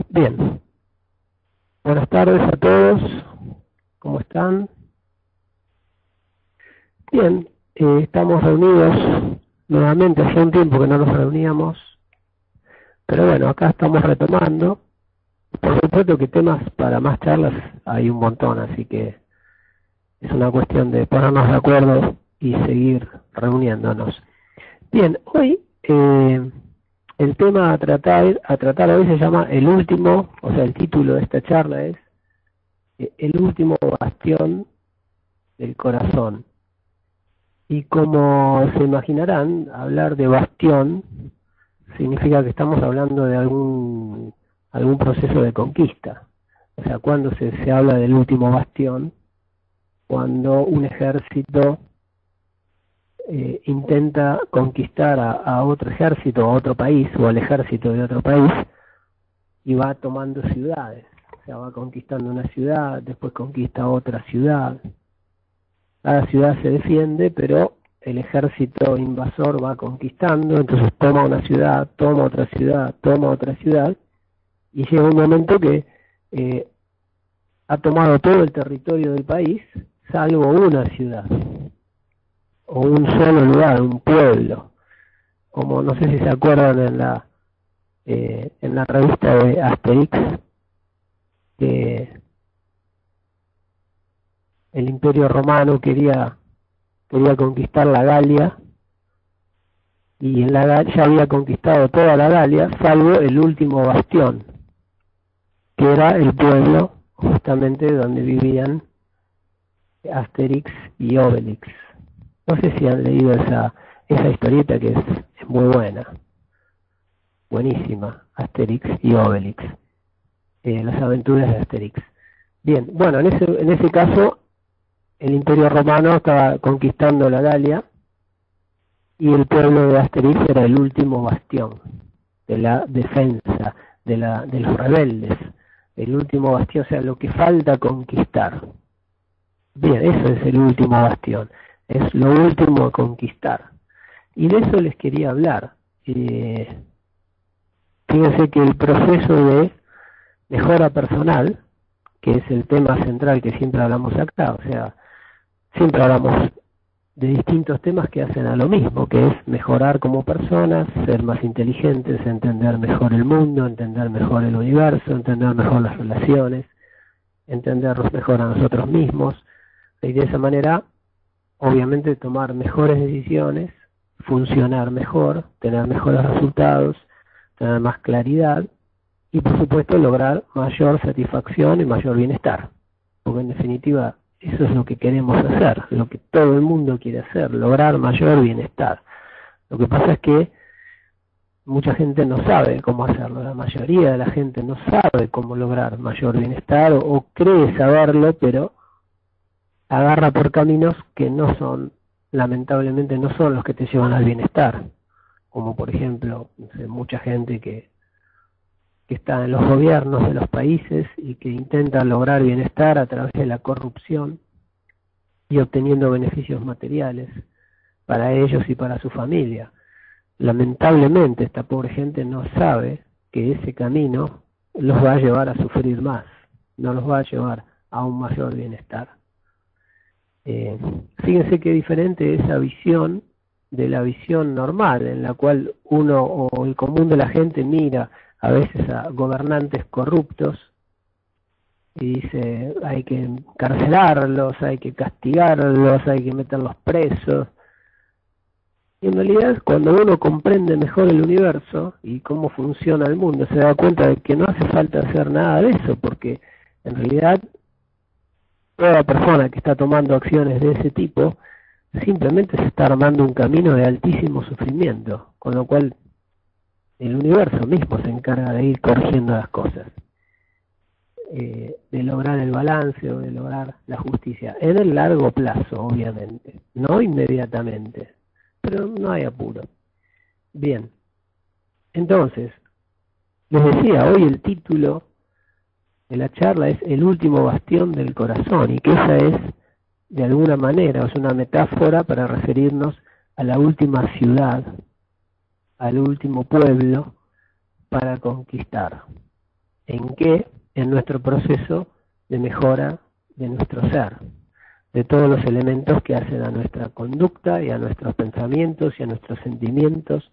Bien, buenas tardes a todos. ¿Cómo están? Bien, estamos reunidos nuevamente. Hace un tiempo que no nos reuníamos, pero bueno, acá estamos retomando. Por supuesto que temas para más charlas hay un montón, así que es una cuestión de ponernos de acuerdo y seguir reuniéndonos. Bien, hoy el tema a tratar hoy se llama el último, o sea, el título de esta charla es el último bastión del corazón. Y como se imaginarán, hablar de bastión significa que estamos hablando de algún proceso de conquista. O sea, cuando se habla del último bastión, cuando un ejército intenta conquistar a otro ejército, a otro país, o al ejército de otro país, y va tomando ciudades. O sea, va conquistando una ciudad, después conquista otra ciudad. Cada ciudad se defiende, pero el ejército invasor va conquistando, entonces toma una ciudad, toma otra ciudad, toma otra ciudad, y llega un momento que ha tomado todo el territorio del país, salvo una ciudad, o un solo lugar, un pueblo, como no sé si se acuerdan en la revista de Asterix, que el Imperio Romano quería conquistar la Galia, y en la Galia ya había conquistado toda la Galia, salvo el último bastión, que era el pueblo justamente donde vivían Asterix y Obelix. No sé si han leído esa historieta que es muy buena, buenísima, Asterix y Obelix, las aventuras de Asterix. Bien, bueno, en ese caso el Imperio Romano estaba conquistando la Galia y el pueblo de Asterix era el último bastión de la defensa de los rebeldes, el último bastión, o sea, lo que falta conquistar. Bien, eso es el último bastión, es lo último a conquistar. Y de eso les quería hablar. Fíjense que el proceso de mejora personal, que es el tema central que siempre hablamos acá, o sea, siempre hablamos de distintos temas que hacen a lo mismo, que es mejorar como personas, ser más inteligentes, entender mejor el mundo, entender mejor el universo, entender mejor las relaciones, entendernos mejor a nosotros mismos, y de esa manera, obviamente, tomar mejores decisiones, funcionar mejor, tener mejores resultados, tener más claridad y, por supuesto, lograr mayor satisfacción y mayor bienestar, porque en definitiva eso es lo que queremos hacer, lo que todo el mundo quiere hacer, lograr mayor bienestar. Lo que pasa es que mucha gente no sabe cómo hacerlo, la mayoría de la gente no sabe cómo lograr mayor bienestar o cree saberlo, pero agarra por caminos que no son, lamentablemente no son los que te llevan al bienestar, como por ejemplo, no sé, mucha gente que está en los gobiernos de los países y que intenta lograr bienestar a través de la corrupción y obteniendo beneficios materiales para ellos y para su familia. Lamentablemente esta pobre gente no sabe que ese camino los va a llevar a sufrir más, no los va a llevar a un mayor bienestar. Fíjense qué diferente es esa visión de la visión normal, en la cual uno o el común de la gente mira a veces a gobernantes corruptos y dice hay que encarcelarlos, hay que castigarlos, hay que meterlos presos. Y en realidad cuando uno comprende mejor el universo y cómo funciona el mundo, se da cuenta de que no hace falta hacer nada de eso, porque en realidad toda persona que está tomando acciones de ese tipo simplemente se está armando un camino de altísimo sufrimiento, con lo cual el universo mismo se encarga de ir corrigiendo las cosas, de lograr el balance o de lograr la justicia, en el largo plazo, obviamente, no inmediatamente, pero no hay apuro. Bien, entonces, les decía, hoy el título de la charla es El último bastión del corazón, y que esa es, de alguna manera, es una metáfora para referirnos a la última ciudad, al último pueblo para conquistar. ¿En qué? En nuestro proceso de mejora de nuestro ser, de todos los elementos que hacen a nuestra conducta y a nuestros pensamientos y a nuestros sentimientos.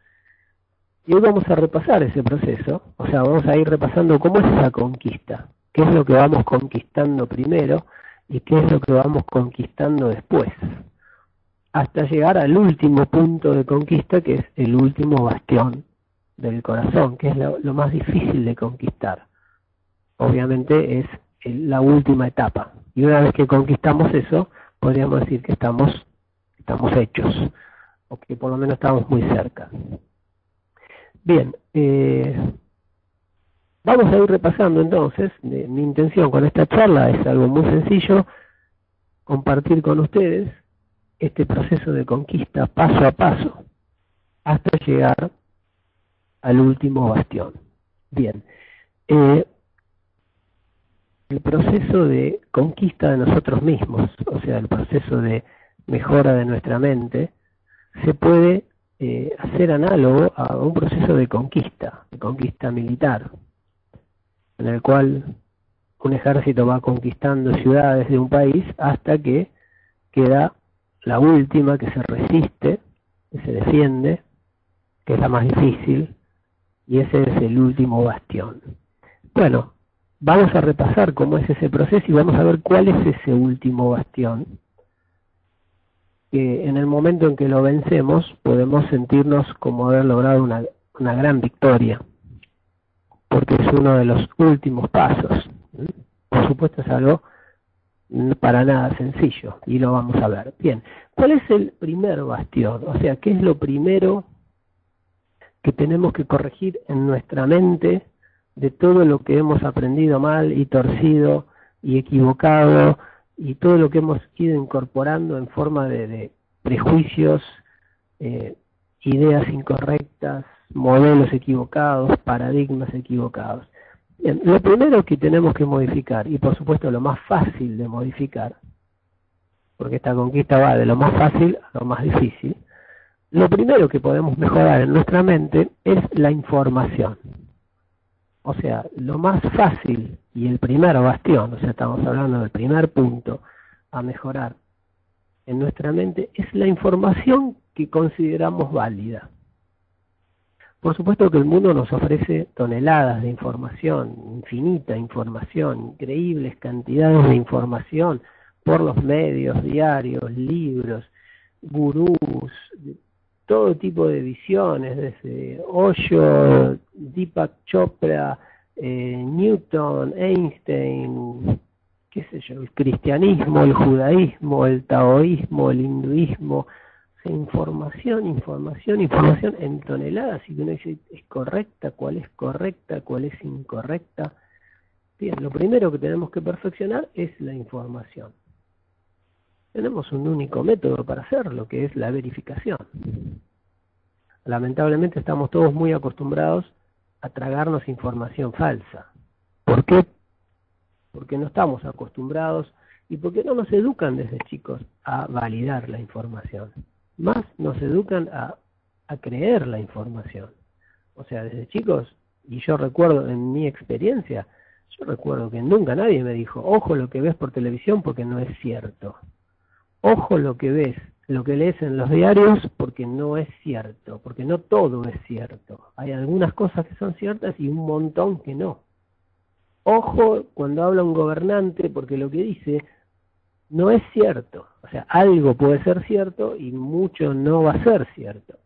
Y hoy vamos a repasar ese proceso, o sea, vamos a ir repasando cómo es esa conquista, qué es lo que vamos conquistando primero y qué es lo que vamos conquistando después, hasta llegar al último punto de conquista, que es el último bastión del corazón, que es lo más difícil de conquistar. Obviamente es la última etapa, y una vez que conquistamos eso, podríamos decir que estamos hechos, o que por lo menos estamos muy cerca. Bien, vamos a ir repasando entonces. Mi intención con esta charla es algo muy sencillo, compartir con ustedes este proceso de conquista paso a paso, hasta llegar al último bastión. Bien, el proceso de conquista de nosotros mismos, o sea, el proceso de mejora de nuestra mente, se puede hacer análogo a un proceso de conquista militar, en el cual un ejército va conquistando ciudades de un país hasta que queda la última, que se resiste, que se defiende, que es la más difícil, y ese es el último bastión. Bueno, vamos a repasar cómo es ese proceso y vamos a ver cuál es ese último bastión, que en el momento en que lo vencemos podemos sentirnos como haber logrado una gran victoria, porque es uno de los últimos pasos. Por supuesto es algo para nada sencillo, y lo vamos a ver. Bien, ¿cuál es el primer bastión? O sea, ¿qué es lo primero que tenemos que corregir en nuestra mente de todo lo que hemos aprendido mal y torcido y equivocado, y todo lo que hemos ido incorporando en forma de prejuicios, ideas incorrectas, modelos equivocados, paradigmas equivocados? Bien, lo primero que tenemos que modificar, y por supuesto lo más fácil de modificar, porque esta conquista va de lo más fácil a lo más difícil, lo primero que podemos mejorar en nuestra mente es la información. O sea, lo más fácil y el primer bastión, o sea, estamos hablando del primer punto a mejorar en nuestra mente, es la información que consideramos válida. Por supuesto que el mundo nos ofrece toneladas de información, infinita información, increíbles cantidades de información por los medios, diarios, libros, gurús, todo tipo de visiones, desde Osho, Deepak Chopra, Newton, Einstein, qué sé yo, el cristianismo, el judaísmo, el taoísmo, el hinduismo. O sea, información en toneladas, y que uno dice, ¿es correcta? ¿Cuál es correcta? ¿Cuál es incorrecta? Bien, lo primero que tenemos que perfeccionar es la información. Tenemos un único método para hacerlo, que es la verificación. Lamentablemente estamos todos muy acostumbrados a tragarnos información falsa. ¿Por qué? Porque no estamos acostumbrados y porque no nos educan desde chicos a validar la información. Más nos educan a creer la información. O sea, desde chicos, y yo recuerdo en mi experiencia, yo recuerdo que nunca nadie me dijo, ojo lo que ves por televisión porque no es cierto. Ojo lo que ves, lo que lees en los diarios, porque no es cierto, porque no todo es cierto. Hay algunas cosas que son ciertas y un montón que no. Ojo cuando habla un gobernante, porque lo que dice no es cierto. O sea, algo puede ser cierto y mucho no va a ser cierto.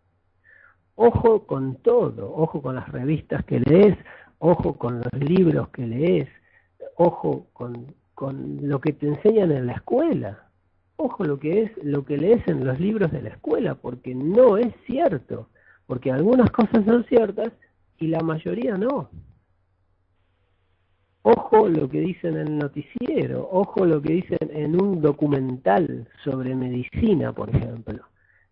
Ojo con todo, ojo con las revistas que lees, ojo con los libros que lees, ojo con lo que te enseñan en la escuela. Ojo lo que lees en los libros de la escuela, porque no es cierto, porque algunas cosas son ciertas y la mayoría no. Ojo lo que dicen en el noticiero, ojo lo que dicen en un documental sobre medicina, por ejemplo,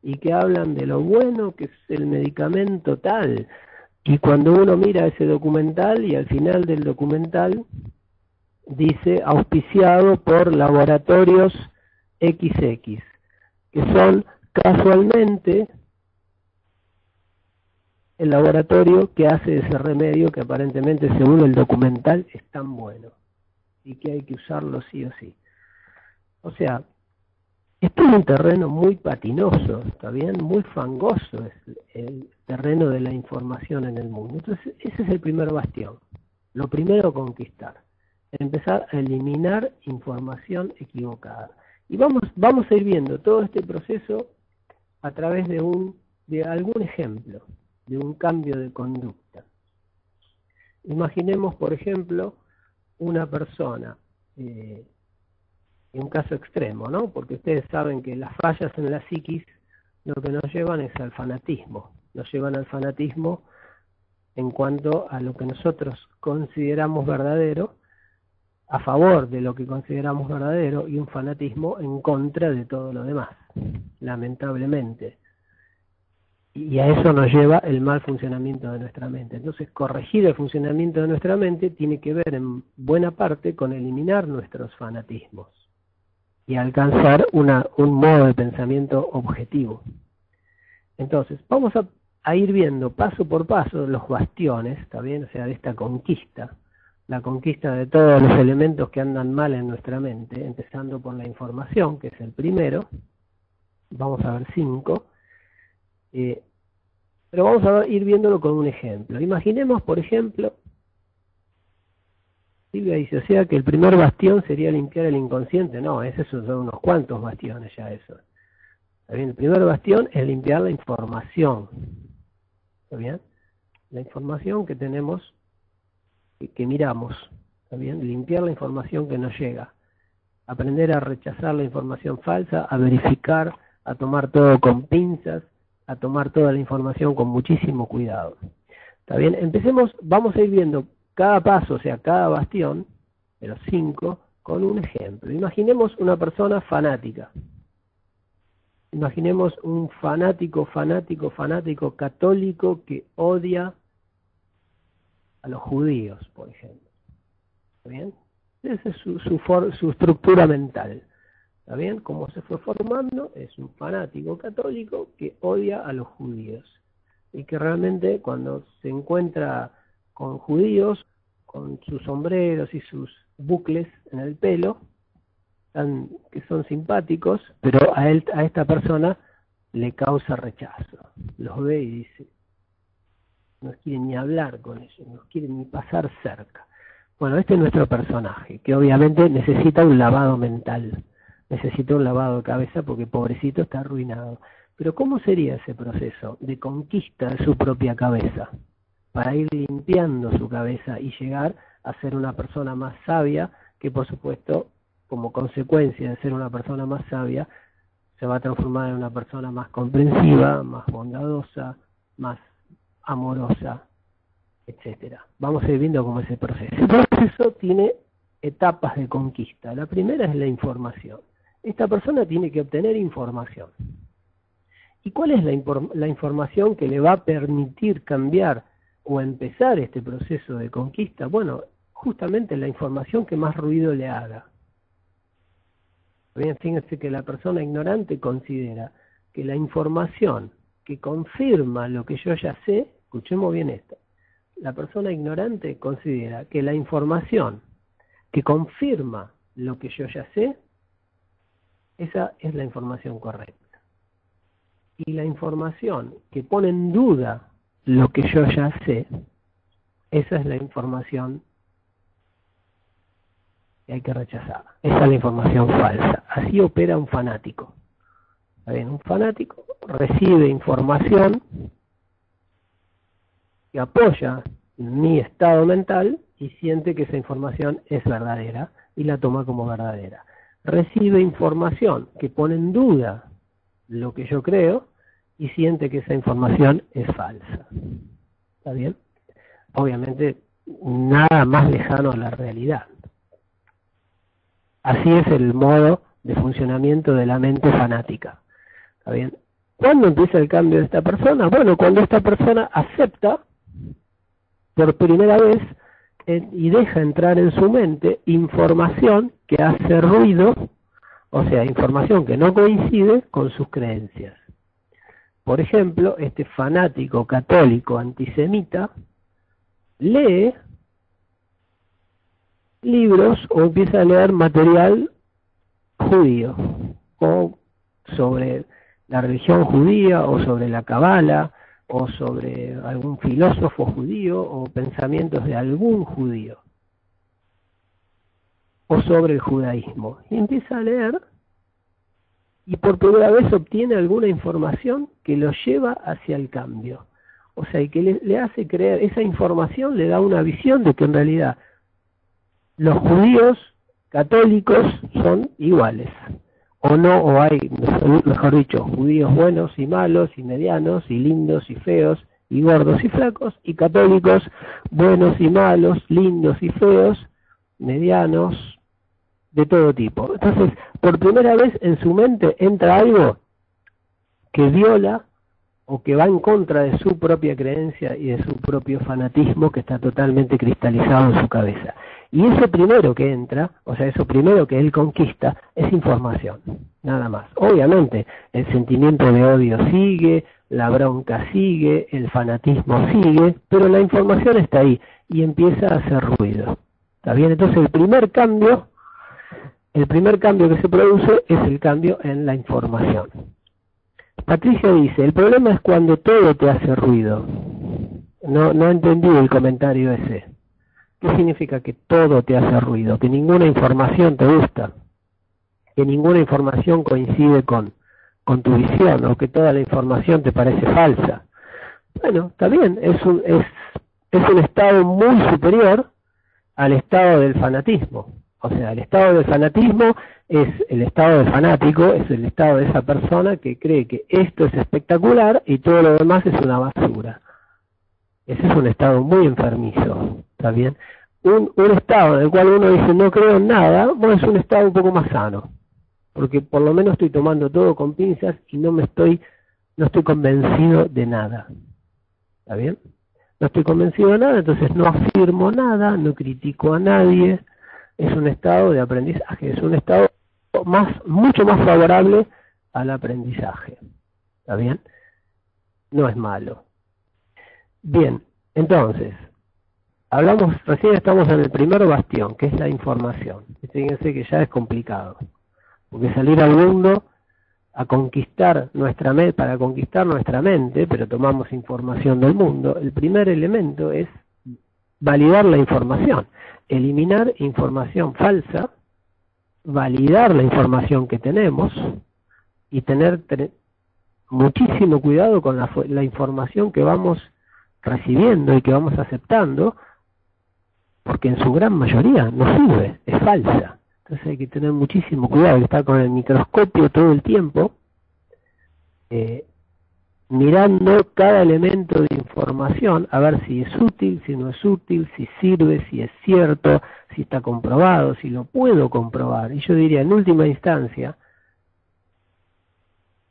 y que hablan de lo bueno que es el medicamento tal, y cuando uno mira ese documental y al final del documental dice auspiciado por laboratorios XX, que son casualmente el laboratorio que hace ese remedio que aparentemente, según el documental, es tan bueno y que hay que usarlo sí o sí. O sea, esto es un terreno muy patinoso, ¿está bien? Muy fangoso es el terreno de la información en el mundo. Entonces, ese es el primer bastión. Lo primero, conquistar. Empezar a eliminar información equivocada. Y vamos a ir viendo todo este proceso a través de algún ejemplo, de un cambio de conducta. Imaginemos, por ejemplo, una persona, en un caso extremo, ¿no? Porque ustedes saben que las fallas en la psiquis lo que nos llevan es al fanatismo. Nos llevan al fanatismo en cuanto a lo que nosotros consideramos verdadero, a favor de lo que consideramos verdadero, y un fanatismo en contra de todo lo demás, lamentablemente. Y a eso nos lleva el mal funcionamiento de nuestra mente. Entonces, corregir el funcionamiento de nuestra mente tiene que ver en buena parte con eliminar nuestros fanatismos y alcanzar un modo de pensamiento objetivo. Entonces, vamos a ir viendo paso por paso los bastiones, ¿está bien? O sea, de esta conquista, la conquista de todos los elementos que andan mal en nuestra mente, empezando por la información, que es el primero. Vamos a ver 5. Pero vamos a ir viéndolo con un ejemplo. Imaginemos, por ejemplo, Silvia dice, o sea que el primer bastión sería limpiar el inconsciente. No, esos son unos cuantos bastiones ya eso. ¿Está bien? El primer bastión es limpiar la información. ¿Está bien? La información que tenemos, que miramos. ¿Está bien? Limpiar la información que nos llega. Aprender a rechazar la información falsa, a verificar, a tomar todo con pinzas, a tomar toda la información con muchísimo cuidado. ¿Está bien? Empecemos, vamos a ir viendo cada paso, o sea, cada bastión, de los 5, con un ejemplo. Imaginemos una persona fanática. Imaginemos un fanático católico que odia a los judíos, por ejemplo. ¿Está bien? Esa es su estructura mental. ¿Está bien? Como se fue formando, es un fanático católico que odia a los judíos. Y que realmente cuando se encuentra con judíos, con sus sombreros y sus bucles en el pelo, que son simpáticos, pero a esta persona le causa rechazo. Los ve y dice, no quiere ni hablar con ellos, no quiere ni pasar cerca. Bueno, este es nuestro personaje, que obviamente necesita un lavado mental, necesita un lavado de cabeza porque pobrecito está arruinado. Pero ¿cómo sería ese proceso de conquista de su propia cabeza? Para ir limpiando su cabeza y llegar a ser una persona más sabia, que por supuesto, como consecuencia de ser una persona más sabia, se va a transformar en una persona más comprensiva, más bondadosa, más amorosa, etcétera. Vamos a ir viendo cómo es el proceso. El proceso tiene etapas de conquista. La primera es la información. Esta persona tiene que obtener información. ¿Y cuál es la información que le va a permitir cambiar o empezar este proceso de conquista? Bueno, justamente la información que más ruido le haga. Bien, fíjense que la persona ignorante considera que la información que confirma lo que yo ya sé, escuchemos bien esto, la persona ignorante considera que la información que confirma lo que yo ya sé, esa es la información correcta. Y la información que pone en duda lo que yo ya sé, esa es la información que hay que rechazar. Esa es la información falsa. Así opera un fanático. ¿Está bien? Un fanático recibe información que apoya mi estado mental y siente que esa información es verdadera y la toma como verdadera. Recibe información que pone en duda lo que yo creo y siente que esa información es falsa. ¿Está bien? Obviamente, nada más lejano a la realidad. Así es el modo de funcionamiento de la mente fanática. ¿Está bien? ¿Cuándo empieza el cambio de esta persona? Bueno, cuando esta persona acepta por primera vez y deja entrar en su mente información que hace ruido, o sea, información que no coincide con sus creencias. por ejemplo, este fanático católico antisemita lee libros o empieza a leer material judío, o sobre la religión judía, o sobre la Cabala, o sobre algún filósofo judío, o pensamientos de algún judío, o sobre el judaísmo. Y empieza a leer, y por primera vez obtiene alguna información que lo lleva hacia el cambio. O sea, y que le hace creer, esa información le da una visión de que en realidad los judíos católicos son iguales. O no, o hay, mejor dicho, judíos buenos y malos, y medianos, y lindos y feos, y gordos y flacos, y católicos buenos y malos, lindos y feos, medianos, de todo tipo. Entonces, por primera vez en su mente entra algo que viola o que va en contra de su propia creencia y de su propio fanatismo que está totalmente cristalizado en su cabeza. Y eso primero que entra, o sea, eso primero que él conquista, es información, nada más. Obviamente, el sentimiento de odio sigue, la bronca sigue, el fanatismo sigue, pero la información está ahí y empieza a hacer ruido. ¿Está bien? Entonces, el primer cambio que se produce es el cambio en la información. Patricia dice, el problema es cuando todo te hace ruido. No entendí el comentario ese. ¿Qué significa que todo te hace ruido? Que ninguna información te gusta, que ninguna información coincide con tu visión, o que toda la información te parece falsa. Bueno, está bien, es un estado muy superior al estado del fanatismo. O sea, el estado del fanatismo es el estado del fanático, es el estado de esa persona que cree que esto es espectacular y todo lo demás es una basura. Ese es un estado muy enfermizo, ¿está bien? Un estado en el cual uno dice no creo en nada, bueno, es un estado un poco más sano, porque por lo menos estoy tomando todo con pinzas y no estoy convencido de nada, ¿está bien? No estoy convencido de nada, entonces no afirmo nada, no critico a nadie. Es un estado de aprendizaje, es un estado mucho más favorable al aprendizaje. ¿Está bien? No es malo. Bien, entonces, recién estamos en el primer bastión, que es la información. Fíjense que ya es complicado, porque salir al mundo a conquistar para conquistar nuestra mente, pero tomamos información del mundo, el primer elemento es validar la información, eliminar información falsa, validar la información que tenemos y tener muchísimo cuidado con la información que vamos recibiendo y que vamos aceptando, porque en su gran mayoría no sirve, es falsa. Entonces hay que tener muchísimo cuidado, hay que estar con el microscopio todo el tiempo, mirando cada elemento de información, a ver si es útil, si no es útil, si sirve, si es cierto, si está comprobado, si lo puedo comprobar. Y yo diría, en última instancia,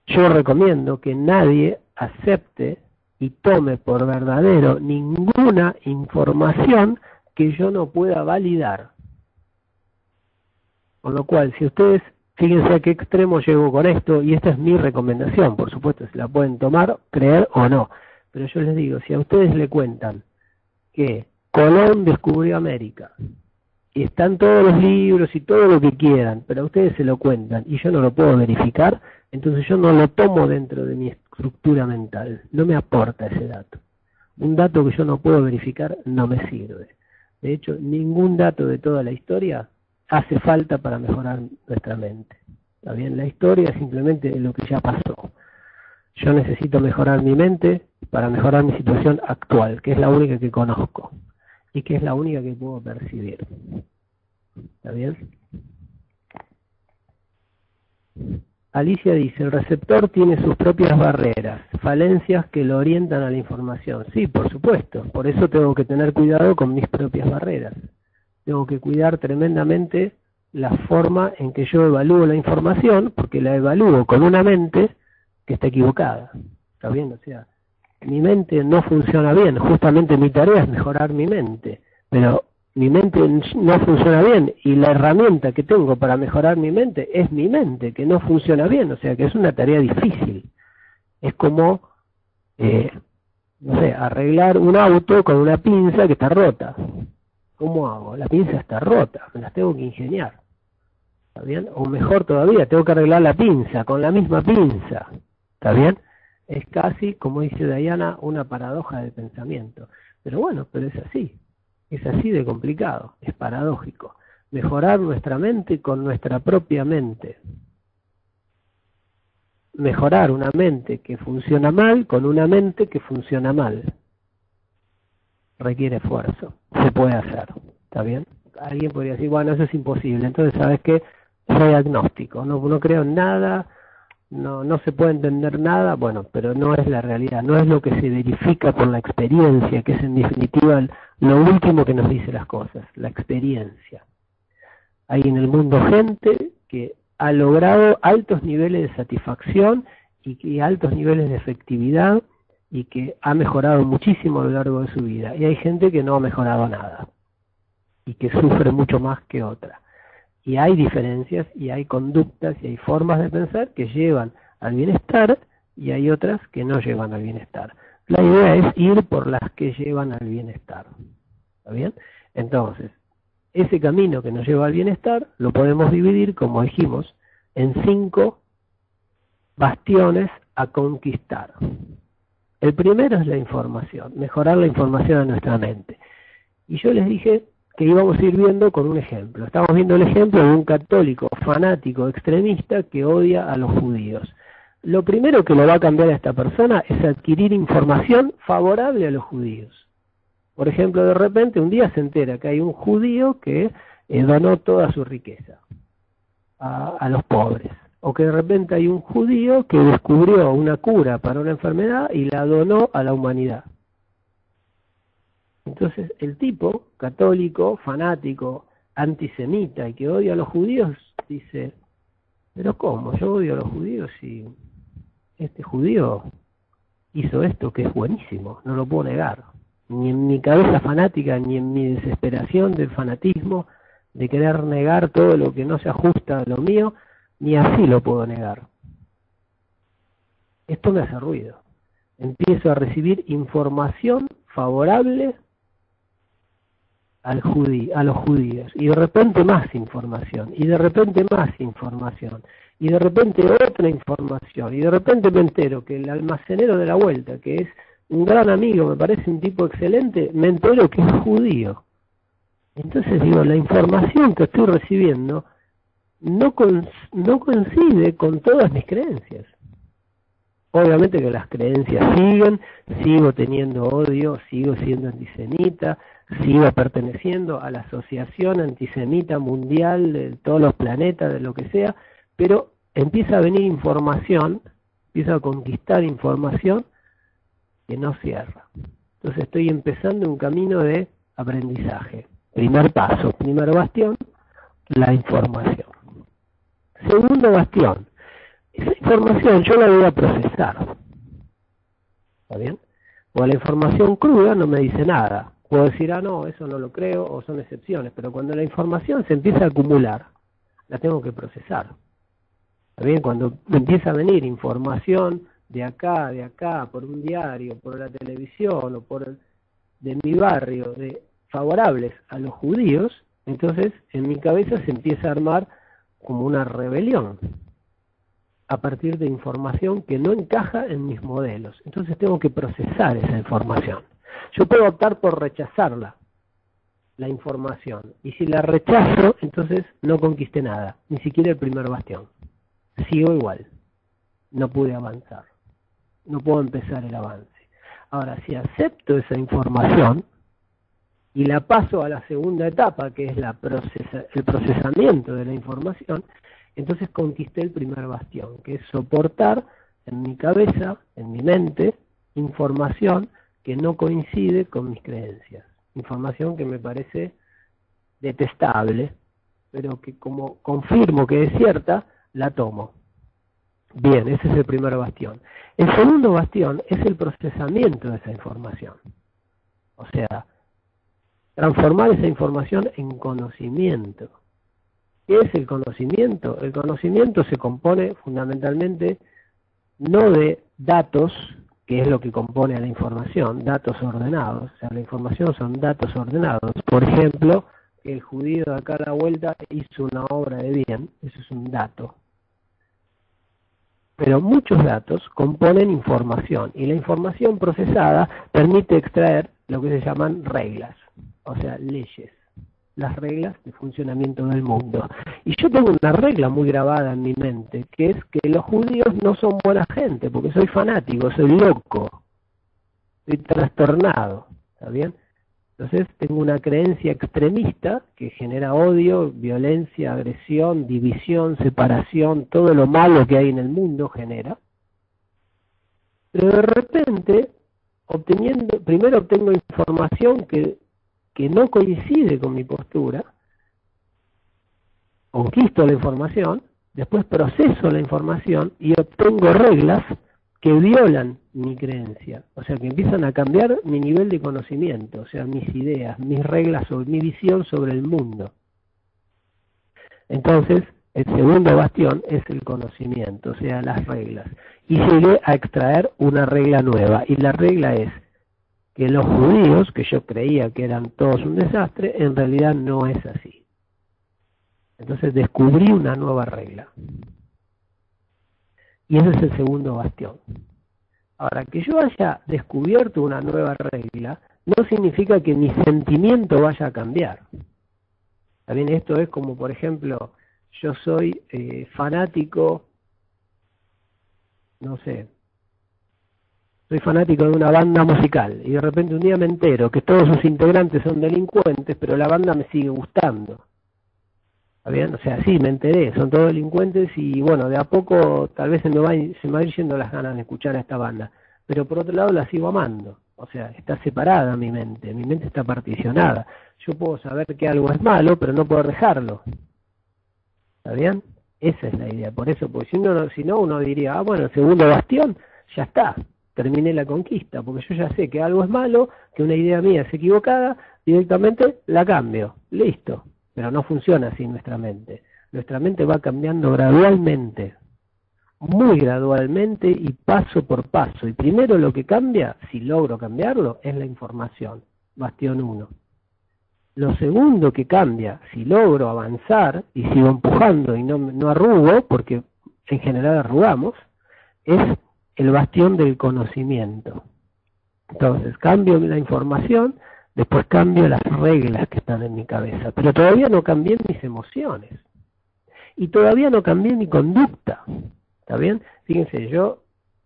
yo recomiendo que nadie acepte y tome por verdadero ninguna información que yo no pueda validar. Con lo cual, si ustedes, fíjense a qué extremo llego con esto, y esta es mi recomendación, por supuesto, se la pueden tomar, creer o no, pero yo les digo, si a ustedes le cuentan que Colón descubrió América, y están todos los libros y todo lo que quieran, pero a ustedes se lo cuentan, y yo no lo puedo verificar, entonces yo no lo tomo dentro de mi estructura mental, no me aporta ese dato. Un dato que yo no puedo verificar no me sirve. De hecho, ningún dato de toda la historia hace falta para mejorar nuestra mente. ¿Está bien? La historia es simplemente lo que ya pasó. Yo necesito mejorar mi mente para mejorar mi situación actual, que es la única que conozco y que es la única que puedo percibir. ¿Está bien? Alicia dice, el receptor tiene sus propias barreras, falencias que lo orientan a la información. Sí, por supuesto, por eso tengo que tener cuidado con mis propias barreras. Tengo que cuidar tremendamente la forma en que yo evalúo la información, porque la evalúo con una mente que está equivocada. ¿Está bien? O sea, mi mente no funciona bien, justamente mi tarea es mejorar mi mente, pero mi mente no funciona bien y la herramienta que tengo para mejorar mi mente es mi mente, que no funciona bien, o sea que es una tarea difícil. Es como, no sé, arreglar un auto con una pinza que está rota. ¿Cómo hago? La pinza está rota, me las tengo que ingeniar. ¿Está bien? O mejor todavía, tengo que arreglar la pinza con la misma pinza. ¿Está bien? Es casi, como dice Diana, una paradoja de pensamiento. Pero bueno, pero es así de complicado, es paradójico. Mejorar nuestra mente con nuestra propia mente. Mejorar una mente que funciona mal con una mente que funciona mal. Requiere esfuerzo, se puede hacer, ¿está bien? Alguien podría decir, bueno, eso es imposible, entonces, ¿sabes qué? Soy agnóstico, no creo en nada, no se puede entender nada, bueno, pero no es la realidad, no es lo que se verifica por la experiencia, que es en definitiva lo último que nos dice las cosas, la experiencia. Hay en el mundo gente que ha logrado altos niveles de satisfacción y altos niveles de efectividad y que ha mejorado muchísimo a lo largo de su vida. Y hay gente que no ha mejorado nada y que sufre mucho más que otra. Y hay diferencias y hay conductas y hay formas de pensar que llevan al bienestar y hay otras que no llevan al bienestar. La idea es ir por las que llevan al bienestar. ¿Está bien? Entonces, ese camino que nos lleva al bienestar lo podemos dividir, como dijimos, en 5 bastiones a conquistar. El primero es la información, mejorar la información de nuestra mente. Y yo les dije que íbamos a ir viendo con un ejemplo. Estamos viendo el ejemplo de un católico fanático extremista que odia a los judíos. Lo primero que lo va a cambiar a esta persona es adquirir información favorable a los judíos. Por ejemplo, de repente un día se entera que hay un judío que donó toda su riqueza a los pobres. O que de repente hay un judío que descubrió una cura para una enfermedad y la donó a la humanidad. Entonces el tipo, católico, fanático, antisemita y que odia a los judíos, dice, pero ¿cómo? Yo odio a los judíos y este judío hizo esto que es buenísimo, no lo puedo negar. Ni en mi cabeza fanática, ni en mi desesperación del fanatismo, de querer negar todo lo que no se ajusta a lo mío, ni así lo puedo negar. Esto me hace ruido. Empiezo a recibir información favorable a los judíos, y de repente más información, y de repente más información, y de repente otra información, y de repente me entero que el almacenero de la vuelta, que es un gran amigo, me parece un tipo excelente, me entero que es judío. Entonces digo, la información que estoy recibiendo no coincide con todas mis creencias. Obviamente que las creencias siguen, sigo teniendo odio, sigo siendo antisemita, sigo perteneciendo a la asociación antisemita mundial de todos los planetas, de lo que sea, pero empieza a venir información, empieza a conquistar información que no cierra. Entonces estoy empezando un camino de aprendizaje. Primer paso, primer bastión, la información. Segundo bastión, esa información yo la voy a procesar. ¿Está bien? O la información cruda no me dice nada. Puedo decir, no, eso no lo creo, o son excepciones, pero cuando la información se empieza a acumular, la tengo que procesar. ¿Está bien? Cuando empieza a venir información de acá, por un diario, por la televisión, o de mi barrio, favorables a los judíos, entonces en mi cabeza se empieza a armar como una rebelión a partir de información que no encaja en mis modelos. Entonces tengo que procesar esa información. Yo puedo optar por rechazarla, la información, y si la rechazo, entonces no conquisté nada, ni siquiera el primer bastión. Sigo igual, no pude avanzar, no puedo empezar el avance. Ahora, si acepto esa información y la paso a la segunda etapa, que es el procesamiento de la información, entonces conquisté el primer bastión, que es soportar en mi cabeza, en mi mente, información que no coincide con mis creencias. Información que me parece detestable, pero que como confirmo que es cierta, la tomo. Bien, ese es el primer bastión. El segundo bastión es el procesamiento de esa información. O sea, transformar esa información en conocimiento. ¿Qué es el conocimiento? El conocimiento se compone fundamentalmente no de datos, que es lo que compone a la información, datos ordenados. O sea, la información son datos ordenados. Por ejemplo, que el judío de acá a la vuelta hizo una obra de bien, eso es un dato. Pero muchos datos componen información, y la información procesada permite extraer lo que se llaman reglas, o sea, leyes, las reglas de funcionamiento del mundo. Y yo tengo una regla muy grabada en mi mente, que es que los judíos no son buena gente, porque soy fanático, soy loco, soy trastornado, ¿está bien? Entonces tengo una creencia extremista que genera odio, violencia, agresión, división, separación, todo lo malo que hay en el mundo genera. Pero de repente, primero obtengo información que no coincide con mi postura, conquisto la información, después proceso la información y obtengo reglas que violan mi creencia, o sea, que empiezan a cambiar mi nivel de conocimiento, o sea, mis ideas, mis reglas, mi visión sobre el mundo. Entonces, el segundo bastión es el conocimiento, o sea, las reglas. Y llegué a extraer una regla nueva, y la regla es que los judíos, que yo creía que eran todos un desastre, en realidad no es así. Entonces descubrí una nueva regla. Y ese es el segundo bastión. Ahora, que yo haya descubierto una nueva regla, no significa que mi sentimiento vaya a cambiar. También esto es como, por ejemplo, yo soy fanático, no sé, soy fanático de una banda musical, y de repente un día me entero que todos sus integrantes son delincuentes, pero la banda me sigue gustando. ¿Está bien? O sea, sí, me enteré, son todos delincuentes y bueno, de a poco tal vez se me va a ir yendo las ganas de escuchar a esta banda. Pero por otro lado la sigo amando. O sea, está separada mi mente está particionada. Yo puedo saber que algo es malo, pero no puedo dejarlo. ¿Está bien? Esa es la idea. Por eso, porque si no uno diría, bueno, el segundo bastión, ya está, terminé la conquista, porque yo ya sé que algo es malo, que una idea mía es equivocada, directamente la cambio. Listo. Pero no funciona así nuestra mente. Nuestra mente va cambiando gradualmente, muy gradualmente y paso por paso. Y primero lo que cambia, si logro cambiarlo, es la información. Bastión 1. Lo segundo que cambia, si logro avanzar y sigo empujando y no arrugo, porque en general arrugamos, es el bastión del conocimiento. Entonces cambio la información, después cambio las reglas que están en mi cabeza, pero todavía no cambié mis emociones. Y todavía no cambié mi conducta. ¿Está bien? Fíjense, yo,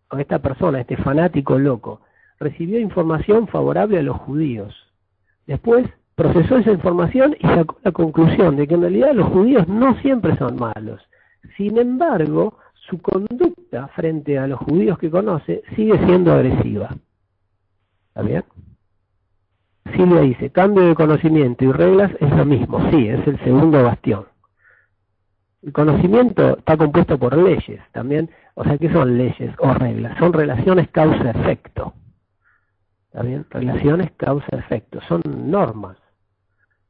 con esta persona, este fanático loco, recibió información favorable a los judíos. Después procesó esa información y sacó la conclusión de que en realidad los judíos no siempre son malos. Sin embargo, su conducta frente a los judíos que conoce sigue siendo agresiva. ¿Está bien? Silvia dice, cambio de conocimiento y reglas es lo mismo. Sí, es el segundo bastión. El conocimiento está compuesto por leyes también. O sea, ¿qué son leyes o reglas? Son relaciones causa-efecto. ¿Está bien? Relaciones causa-efecto. Son normas.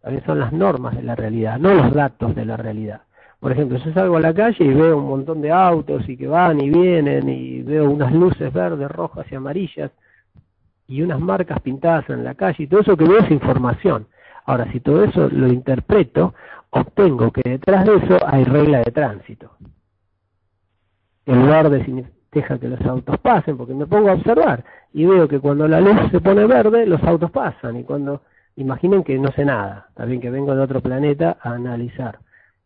También son las normas de la realidad, no los datos de la realidad. Por ejemplo, yo salgo a la calle y veo un montón de autos y que van y vienen y veo unas luces verdes, rojas y amarillas y unas marcas pintadas en la calle y todo eso que veo es información. Ahora, si todo eso lo interpreto, obtengo que detrás de eso hay regla de tránsito. El verde deja que los autos pasen, porque me pongo a observar y veo que cuando la luz se pone verde, los autos pasan. Y cuando, imaginen que no sé nada, también que vengo de otro planeta a analizar.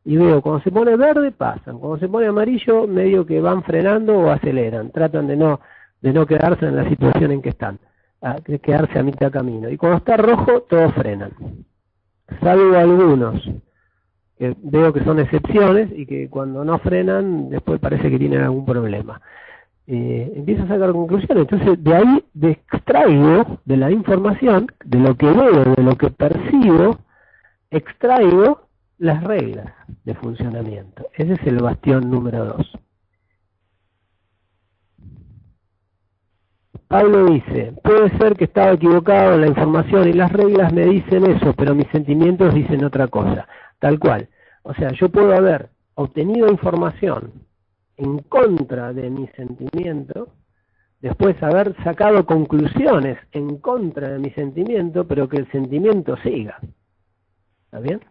Y veo, cuando se pone verde, pasan. Cuando se pone amarillo, medio que van frenando o aceleran. Tratan de no quedarse en la situación en que están, de quedarse a mitad camino. Y cuando está rojo, todos frenan. Salvo algunos, que veo que son excepciones y que cuando no frenan, después parece que tienen algún problema. Empiezo a sacar conclusiones. Entonces, de ahí extraigo de la información, de lo que veo, de lo que percibo, extraigo las reglas de funcionamiento. Ese es el bastión número 2. Pablo dice, puede ser que estaba equivocado en la información y las reglas me dicen eso, pero mis sentimientos dicen otra cosa. Tal cual. O sea, yo puedo haber obtenido información en contra de mi sentimiento, después haber sacado conclusiones en contra de mi sentimiento, pero que el sentimiento siga. ¿Está bien?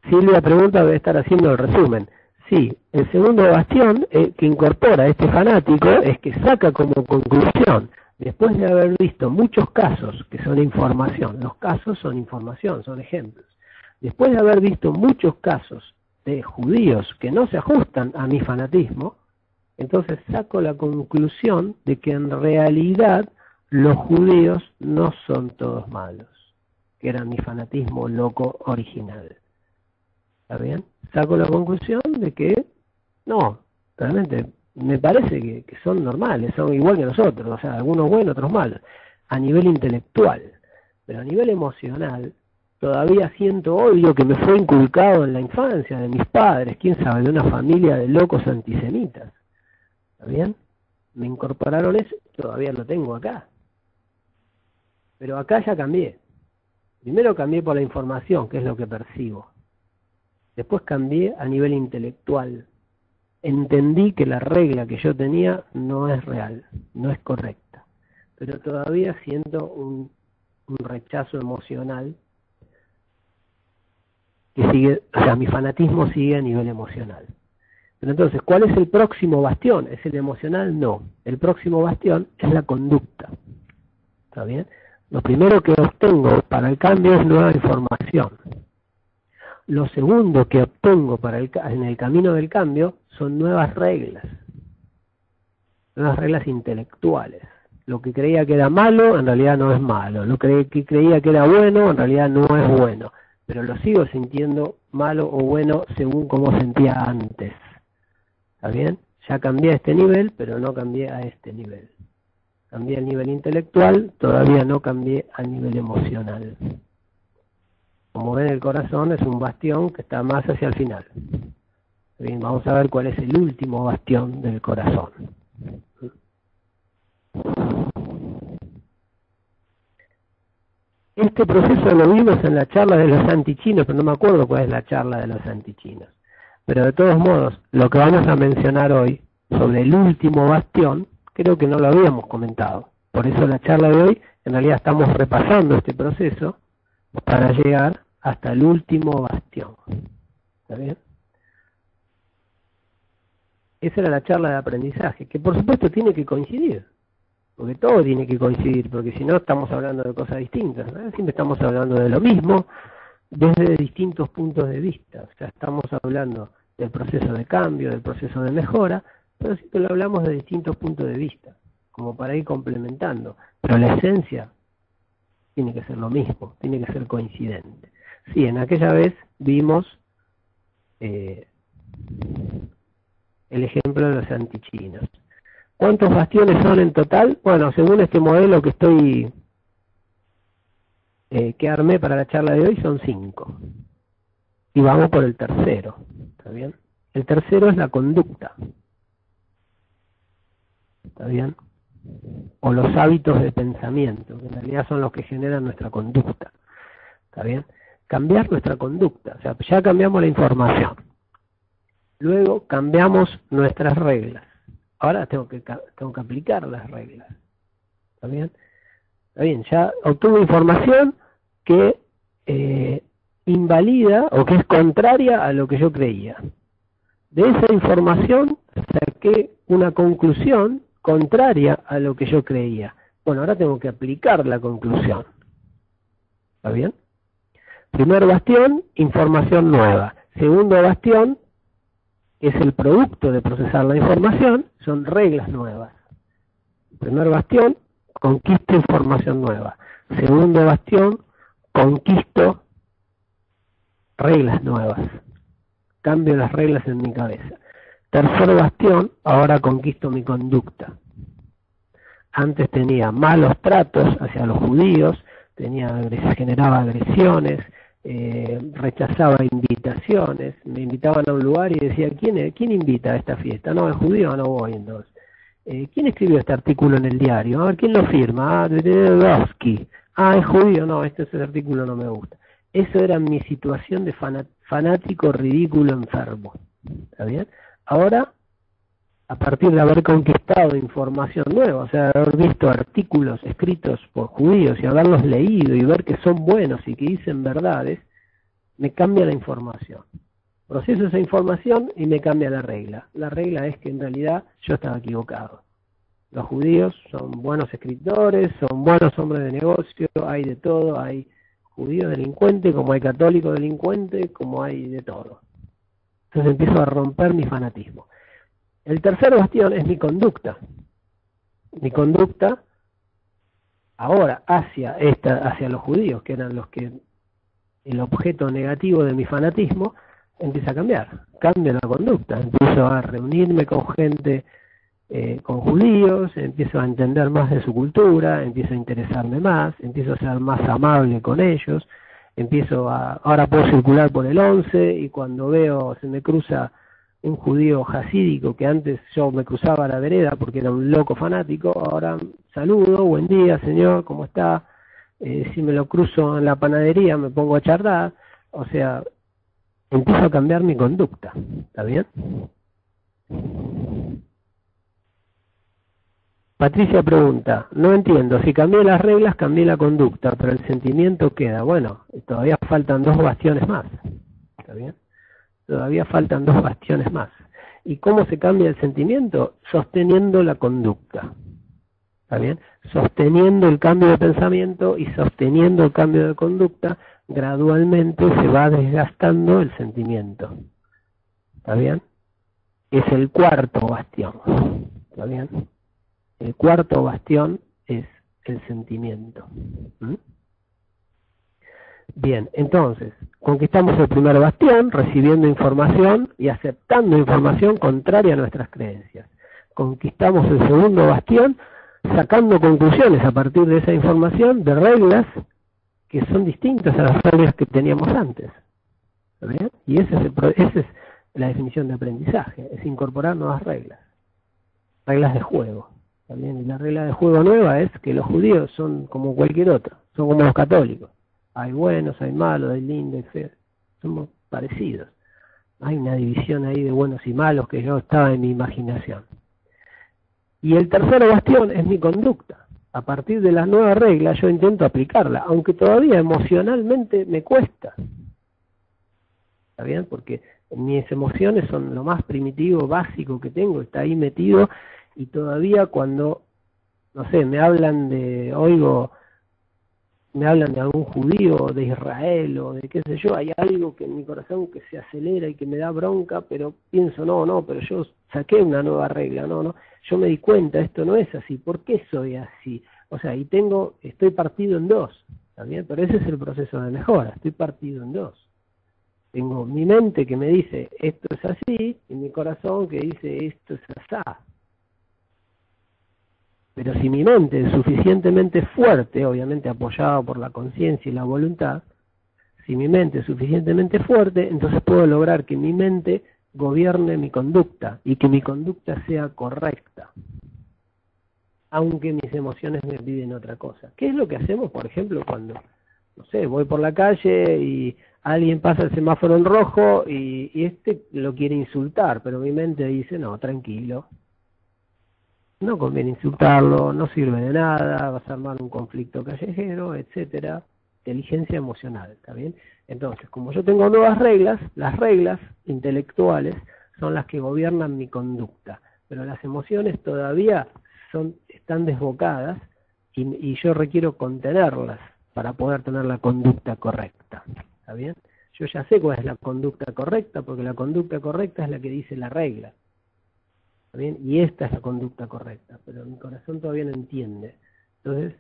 Silvia pregunta, debe estar haciendo el resumen. Sí, el segundo bastión que incorpora este fanático es que saca como conclusión, después de haber visto muchos casos que son información, los casos son información, son ejemplos, después de haber visto muchos casos de judíos que no se ajustan a mi fanatismo, entonces saco la conclusión de que en realidad los judíos no son todos malos, que era mi fanatismo loco original. ¿Está bien? Saco la conclusión de que no, realmente me parece que son normales, son igual que nosotros, o sea, algunos buenos, otros malos, a nivel intelectual, pero a nivel emocional todavía siento odio que me fue inculcado en la infancia de mis padres, quién sabe, de una familia de locos antisemitas. ¿Está bien? Me incorporaron eso, todavía lo tengo acá. Pero acá ya cambié. Primero cambié por la información, que es lo que percibo. Después cambié a nivel intelectual. Entendí que la regla que yo tenía no es real, no es correcta. Pero todavía siento un rechazo emocional que sigue, o sea, mi fanatismo sigue a nivel emocional. Pero entonces, ¿cuál es el próximo bastión? ¿Es el emocional? No. El próximo bastión es la conducta. ¿Está bien? Lo primero que obtengo para el cambio es nueva información. Lo segundo que obtengo en el camino del cambio son nuevas reglas intelectuales. Lo que creía que era malo, en realidad no es malo. Lo que creía que era bueno, en realidad no es bueno. Pero lo sigo sintiendo malo o bueno según cómo sentía antes. ¿Está bien? Ya cambié a este nivel, pero no cambié a este nivel. Cambié al nivel intelectual, todavía no cambié al nivel emocional. Como ven, el corazón es un bastión que está más hacia el final. Bien, vamos a ver cuál es el último bastión del corazón. Este proceso lo vimos en la charla de los antichinos, pero no me acuerdo cuál es la charla de los antichinos. Pero de todos modos, lo que vamos a mencionar hoy sobre el último bastión, creo que no lo habíamos comentado. Por eso la charla de hoy, en realidad estamos repasando este proceso para llegar hasta el último bastión. ¿Está bien? Esa era la charla de aprendizaje, que por supuesto tiene que coincidir, porque todo tiene que coincidir, porque si no estamos hablando de cosas distintas, ¿no? Siempre estamos hablando de lo mismo, desde distintos puntos de vista. O sea, estamos hablando del proceso de cambio, del proceso de mejora, pero siempre lo hablamos de distintos puntos de vista, como para ir complementando. Pero la esencia tiene que ser lo mismo, tiene que ser coincidente. Sí, en aquella vez vimos el ejemplo de los antichinos. ¿Cuántos bastiones son en total? Bueno, según este modelo que que armé para la charla de hoy, son 5. Y vamos por el tercero. ¿Está bien? El tercero es la conducta. ¿Está bien? O los hábitos de pensamiento, que en realidad son los que generan nuestra conducta. ¿Está bien? Cambiar nuestra conducta. O sea, ya cambiamos la información. Luego cambiamos nuestras reglas. Ahora tengo que aplicar las reglas. ¿Está bien? Está bien, ya obtuve información que invalida o que es contraria a lo que yo creía. De esa información saqué una conclusión contraria a lo que yo creía. Bueno, ahora tengo que aplicar la conclusión. ¿Está bien? Primer bastión, información nueva. Segundo bastión, es el producto de procesar la información, son reglas nuevas. Primer bastión, conquisto información nueva. Segundo bastión, conquisto reglas nuevas. Cambio las reglas en mi cabeza. Tercer bastión, ahora conquisto mi conducta. Antes tenía malos tratos hacia los judíos, generaba agresiones, rechazaba invitaciones, me invitaban a un lugar y decía, ¿quién invita a esta fiesta? No, el judío no voy entonces. ¿Quién escribió este artículo en el diario? A ver, ¿quién lo firma? Dredowski. Es judío, no, ese artículo no me gusta. Eso era mi situación de fanático, ridículo, enfermo. ¿Está bien? Ahora, a partir de haber conquistado información nueva, o sea, de haber visto artículos escritos por judíos y haberlos leído y ver que son buenos y que dicen verdades, me cambia la información. Proceso esa información y me cambia la regla. La regla es que en realidad yo estaba equivocado. Los judíos son buenos escritores, son buenos hombres de negocio, hay de todo, hay judíos delincuentes, como hay católicos delincuentes, como hay de todo. Entonces empiezo a romper mi fanatismo. El tercer bastión es mi conducta. Mi conducta ahora hacia los judíos, que eran los que el objeto negativo de mi fanatismo, empieza a cambiar. Cambio la conducta. Empiezo a reunirme con gente, con judíos, empiezo a entender más de su cultura, empiezo a interesarme más, empiezo a ser más amable con ellos, ahora puedo circular por el 11 y cuando veo, se me cruza un judío jasídico que antes yo me cruzaba a la vereda porque era un loco fanático, ahora saludo, buen día señor, ¿cómo está? Si me lo cruzo en la panadería me pongo a charlar, o sea, empiezo a cambiar mi conducta, ¿está bien? Patricia pregunta, no entiendo, si cambié las reglas, cambié la conducta, pero el sentimiento queda. Bueno, todavía faltan 2 bastiones más, ¿está bien? Todavía faltan 2 bastiones más. ¿Y cómo se cambia el sentimiento? Sosteniendo la conducta, ¿está bien? Sosteniendo el cambio de pensamiento y sosteniendo el cambio de conducta, gradualmente se va desgastando el sentimiento, ¿está bien? Es el cuarto bastión, ¿está bien? El cuarto bastión es el sentimiento. ¿Mm? Bien, entonces, conquistamos el primer bastión, recibiendo información y aceptando información contraria a nuestras creencias. Conquistamos el segundo bastión, sacando conclusiones a partir de esa información de reglas que son distintas a las reglas que teníamos antes. ¿Está bien? Y esa es la definición de aprendizaje, es incorporar nuevas reglas de juego. También, y la regla de juego nueva es que los judíos son como cualquier otro, son como los católicos. Hay buenos, hay malos, hay lindos, hay feos. Somos parecidos. Hay una división ahí de buenos y malos que yo estaba en mi imaginación. Y el tercer bastión es mi conducta. A partir de las nuevas reglas yo intento aplicarla, aunque todavía emocionalmente me cuesta. ¿Está bien? Porque mis emociones son lo más primitivo, básico que tengo, está ahí metido. Y todavía cuando, no sé, me hablan de algún judío, de Israel o de qué sé yo, hay algo que en mi corazón que se acelera y que me da bronca, pero pienso, pero yo saqué una nueva regla, yo me di cuenta, esto no es así, ¿por qué soy así? O sea, estoy partido en 2, ¿está bien? Pero ese es el proceso de mejora, estoy partido en 2. Tengo mi mente que me dice, esto es así, y mi corazón que dice, esto es asá. Pero si mi mente es suficientemente fuerte, obviamente apoyada por la conciencia y la voluntad, si mi mente es suficientemente fuerte, entonces puedo lograr que mi mente gobierne mi conducta y que mi conducta sea correcta, aunque mis emociones me piden otra cosa. ¿Qué es lo que hacemos, por ejemplo, cuando, no sé, voy por la calle y alguien pasa el semáforo en rojo y este lo quiere insultar, pero mi mente dice, no, tranquilo. No conviene insultarlo, no sirve de nada, vas a armar un conflicto callejero, etcétera. Inteligencia emocional, ¿está bien? Entonces, como yo tengo nuevas reglas, las reglas intelectuales son las que gobiernan mi conducta, pero las emociones todavía están desbocadas y yo requiero contenerlas para poder tener la conducta correcta, ¿está bien? Yo ya sé cuál es la conducta correcta, porque la conducta correcta es la que dice la regla. ¿Bien? Y esta es la conducta correcta, pero mi corazón todavía no entiende. Entonces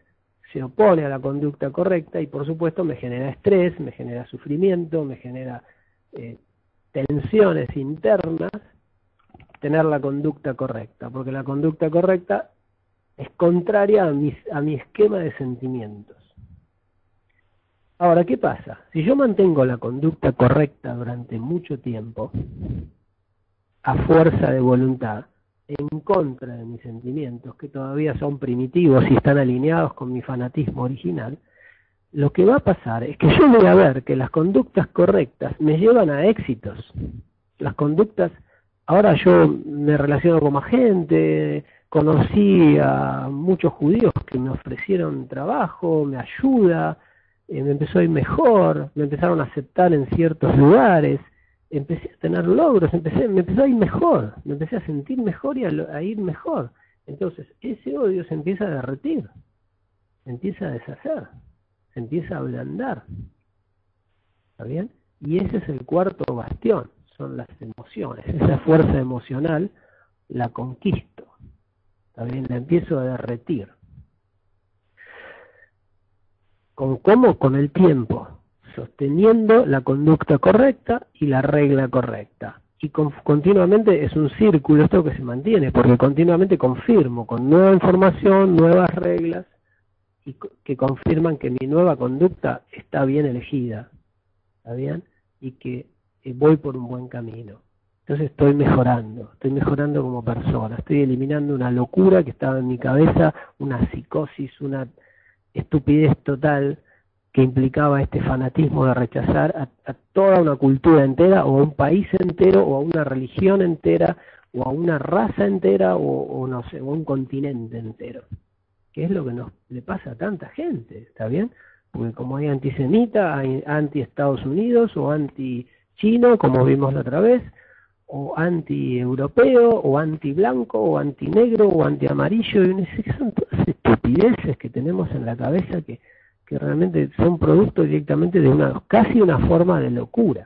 se opone a la conducta correcta y por supuesto me genera estrés, me genera sufrimiento, me genera tensiones internas tener la conducta correcta, porque la conducta correcta es contraria a mi esquema de sentimientos. Ahora, ¿qué pasa? Si yo mantengo la conducta correcta durante mucho tiempo, a fuerza de voluntad, en contra de mis sentimientos, que todavía son primitivos y están alineados con mi fanatismo original, lo que va a pasar es que yo voy a ver que las conductas correctas me llevan a éxitos. las conductas. Ahora yo me relaciono con más gente, conocí a muchos judíos que me ofrecieron trabajo, me ayuda, me empezó a ir mejor, me empezaron a aceptar en ciertos lugares, empecé a tener logros, me empezó a ir mejor, me empecé a sentir mejor y a ir mejor. Entonces ese odio se empieza a derretir, se empieza a deshacer, se empieza a ablandar. ¿Está bien? Y ese es el cuarto bastión, son las emociones. Esa fuerza emocional la conquisto. ¿Está bien? La empiezo a derretir. ¿Cómo? Con el tiempo, sosteniendo la conducta correcta y la regla correcta. Y continuamente es un círculo esto que se mantiene, porque continuamente confirmo con nueva información, nuevas reglas, y que confirman que mi nueva conducta está bien elegida. ¿Está bien? Y que voy por un buen camino. Entonces estoy mejorando como persona, estoy eliminando una locura que estaba en mi cabeza, una psicosis, una estupidez total que implicaba este fanatismo de rechazar a toda una cultura entera, o a un país entero, o a una religión entera, o a una raza entera, o no sé, o a un continente entero. Que es lo que le pasa a tanta gente, ¿está bien? Porque como hay antisemita, hay anti-Estados Unidos, o anti-chino, como vimos la otra vez, o anti-europeo, o anti-blanco, o anti-negro, o anti-amarillo, y son todas estupideces que tenemos en la cabeza que realmente son producto directamente de casi una forma de locura.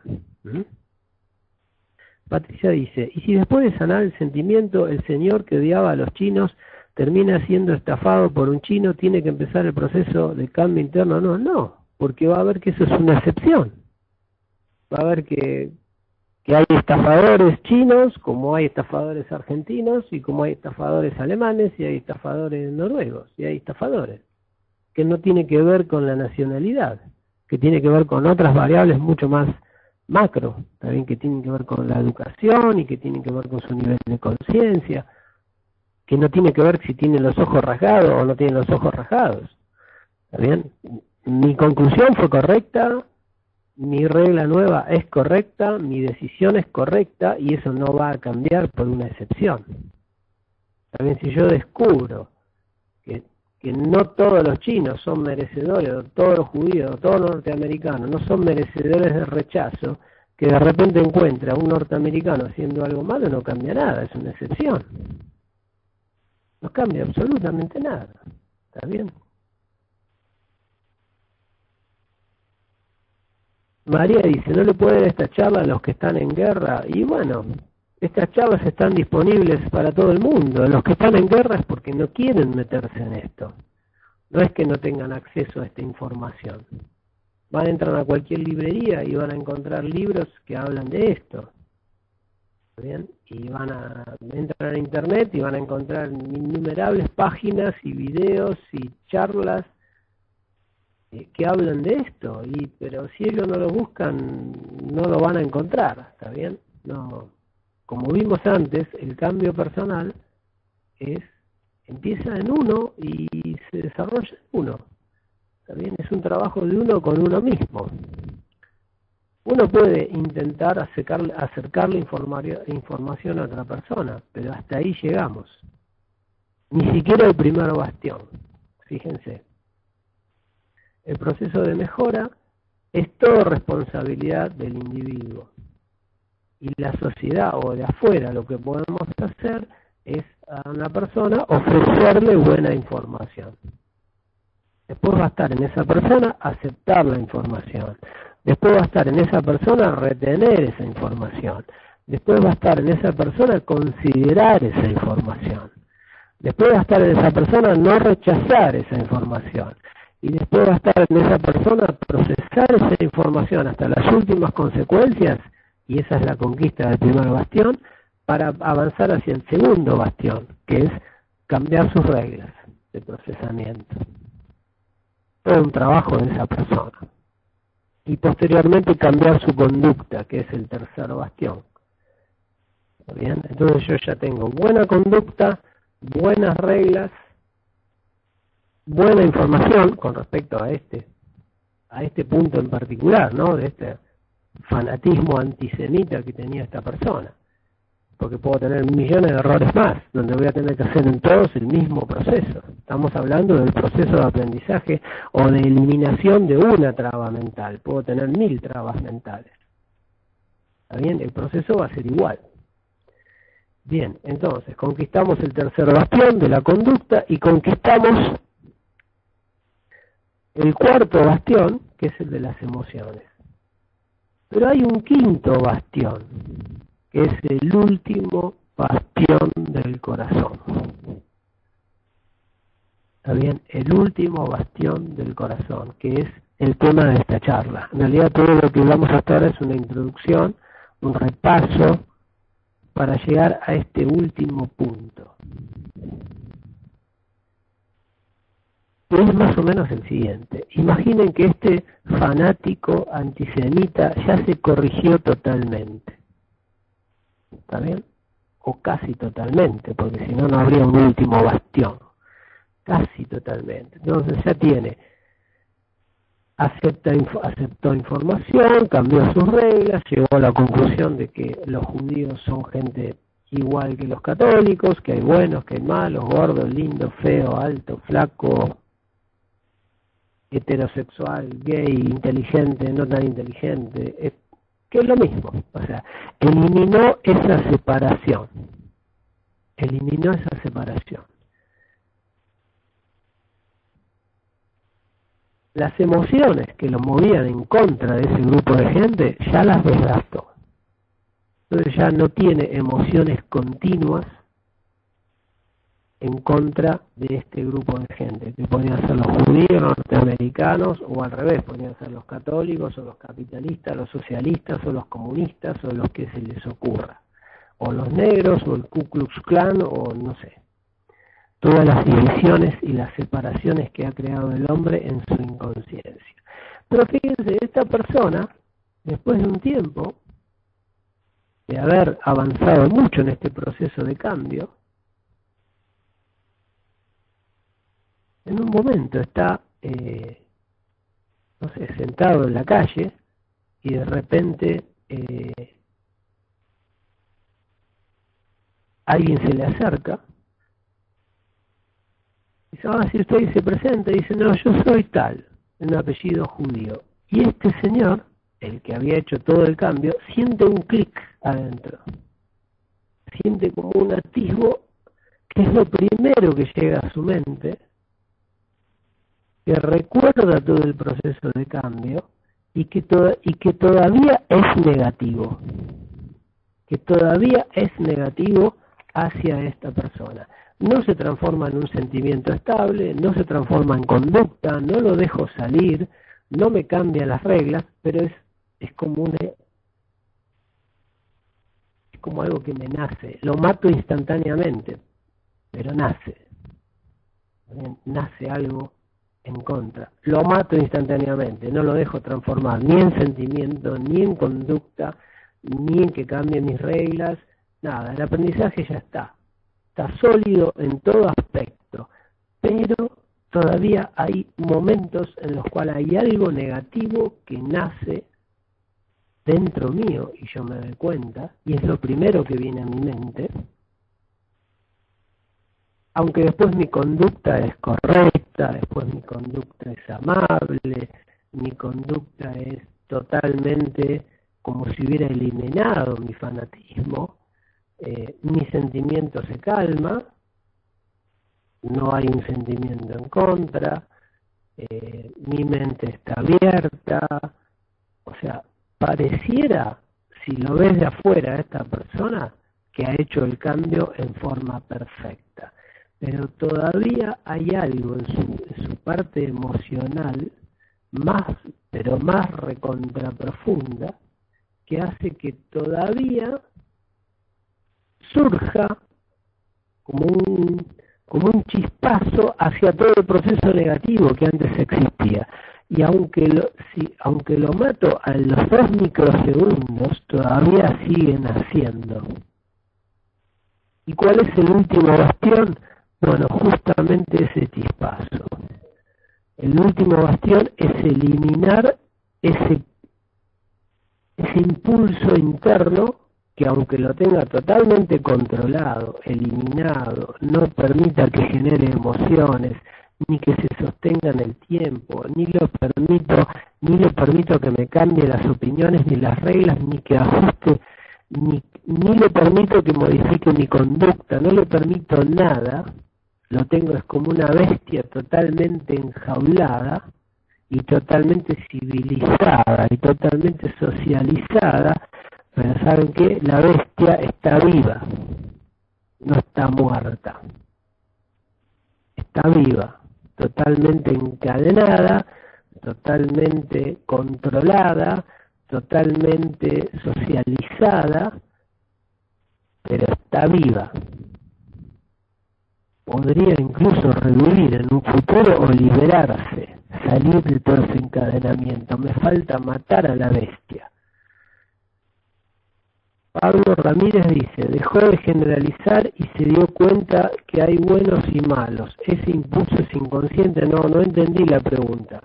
Patricia dice, ¿y si después de sanar el sentimiento, el señor que odiaba a los chinos termina siendo estafado por un chino, tiene que empezar el proceso de cambio interno? No, porque va a ver que eso es una excepción. Va a ver que hay estafadores chinos, como hay estafadores argentinos, y como hay estafadores alemanes, y hay estafadores noruegos, y hay estafadores, que no tiene que ver con la nacionalidad, que tiene que ver con otras variables mucho más macro, también que tienen que ver con la educación, y que tienen que ver con su nivel de conciencia, que no tiene que ver si tiene los ojos rasgados o no tiene los ojos rasgados. ¿Está bien? Mi conclusión fue correcta, mi regla nueva es correcta, mi decisión es correcta, y eso no va a cambiar por una excepción. ¿Está bien? Si yo descubro que no todos los chinos son merecedores, o todos los judíos, o todos los norteamericanos no son merecedores de rechazo, que de repente encuentre a un norteamericano haciendo algo malo, no cambia nada, es una excepción. No cambia absolutamente nada. ¿Está bien? María dice, ¿no le puede dar esta charla a los que están en guerra? Y bueno, estas charlas están disponibles para todo el mundo. Los que están en guerra es porque no quieren meterse en esto. No es que no tengan acceso a esta información. Van a entrar a cualquier librería y van a encontrar libros que hablan de esto. ¿Bien? Y van a entrar a internet y van a encontrar innumerables páginas y videos y charlas que hablan de esto, pero si ellos no lo buscan, no lo van a encontrar, ¿está bien? No, como vimos antes, el cambio personal empieza en uno y se desarrolla en uno, ¿está bien? Es un trabajo de uno con uno mismo. Uno puede intentar acercarle información a otra persona, pero hasta ahí llegamos. Ni siquiera el primer bastión, fíjense. El proceso de mejora es todo responsabilidad del individuo. Y la sociedad o de afuera lo que podemos hacer es a una persona ofrecerle buena información. Después va a estar en esa persona aceptar la información. Después va a estar en esa persona retener esa información. Después va a estar en esa persona considerar esa información. Después va a estar en esa persona no rechazar esa información. Y después va a estar en esa persona procesar esa información hasta las últimas consecuencias, y esa es la conquista del primer bastión, para avanzar hacia el segundo bastión, que es cambiar sus reglas de procesamiento. Todo un trabajo de esa persona. Y posteriormente cambiar su conducta, que es el tercer bastión. ¿Bien? Entonces yo ya tengo buena conducta, buenas reglas, buena información con respecto a este punto en particular, ¿no? De fanatismo antisemita que tenía esta persona, porque puedo tener millones de errores más, donde voy a tener que hacer en todos el mismo proceso. Estamos hablando del proceso de aprendizaje o de eliminación de una traba mental. Puedo tener 1000 trabas mentales. ¿Está bien? El proceso va a ser igual. Bien, entonces, conquistamos el tercer bastión de la conducta y conquistamos el cuarto bastión, que es el de las emociones. Pero hay un quinto bastión, que es el último bastión del corazón. ¿Está bien? El último bastión del corazón, que es el tema de esta charla. En realidad todo lo que hablamos hasta ahora es una introducción, un repaso, para llegar a este último punto. Es más o menos el siguiente. Imaginen que este fanático antisemita ya se corrigió totalmente. ¿Está bien? O casi totalmente, porque si no, no habría un último bastión. Casi totalmente. Entonces ya tiene, aceptó información, cambió sus reglas, llegó a la conclusión de que los judíos son gente igual que los católicos, que hay buenos, que hay malos, gordos, lindos, feos, altos, flacos, heterosexual, gay, inteligente, no tan inteligente, que es lo mismo. O sea, eliminó esa separación. Eliminó esa separación. Las emociones que lo movían en contra de ese grupo de gente, ya las desgastó. Entonces ya no tiene emociones continuas en contra de este grupo de gente, que podrían ser los judíos norteamericanos, o al revés, podrían ser los católicos, o los capitalistas, los socialistas, o los comunistas, o los que se les ocurra, o los negros, o el Ku Klux Klan, o no sé. Todas las divisiones y las separaciones que ha creado el hombre en su inconsciencia. Pero fíjense, esta persona, después de un tiempo, de haber avanzado mucho en este proceso de cambio, en un momento está, no sé, sentado en la calle y de repente alguien se le acerca y dice, si usted se presenta, y dice, no, yo soy tal, en un apellido judío. Y este señor, el que había hecho todo el cambio, siente un clic adentro. Siente como un atisbo, que es lo primero que llega a su mente, que recuerda todo el proceso de cambio y que todavía es negativo. Que todavía es negativo hacia esta persona. No se transforma en un sentimiento estable, no se transforma en conducta, no lo dejo salir, no me cambia las reglas, pero es como algo que me nace. Lo mato instantáneamente, pero nace. Nace algo en contra. Lo mato instantáneamente, no lo dejo transformar ni en sentimiento, ni en conducta, ni en que cambie mis reglas, nada. El aprendizaje ya está sólido en todo aspecto, pero todavía hay momentos en los cuales hay algo negativo que nace dentro mío y yo me doy cuenta, y es lo primero que viene a mi mente, aunque después mi conducta es correcta, después mi conducta es amable, mi conducta es totalmente como si hubiera eliminado mi fanatismo, mi sentimiento se calma, no hay un sentimiento en contra, mi mente está abierta, o sea, pareciera, si lo ves de afuera, esta persona que ha hecho el cambio en forma perfecta, pero todavía hay algo en su parte emocional pero más recontra profunda, que hace que todavía surja como un chispazo hacia todo el proceso negativo que antes existía. Y aunque lo mato a los 2 microsegundos, todavía sigue naciendo. ¿Y cuál es el último bastión? Bueno, justamente ese chispazo. El último bastión es eliminar ese impulso interno que aunque lo tenga totalmente controlado, eliminado, no permita que genere emociones, ni que se sostenga en el tiempo, ni le permito que me cambie las opiniones ni las reglas, ni que ajuste, ni le permito que modifique mi conducta, no le permito nada, lo tengo es como una bestia totalmente enjaulada y totalmente civilizada y totalmente socializada, pero ¿saben qué? La bestia está viva, no está muerta, está viva, totalmente encadenada, totalmente controlada, totalmente socializada, pero está viva. Podría incluso revivir en un futuro o liberarse, salir de todo ese encadenamiento. Me falta matar a la bestia. Pablo Ramírez dice, dejó de generalizar y se dio cuenta que hay buenos y malos. Ese impulso es inconsciente. No entendí la pregunta.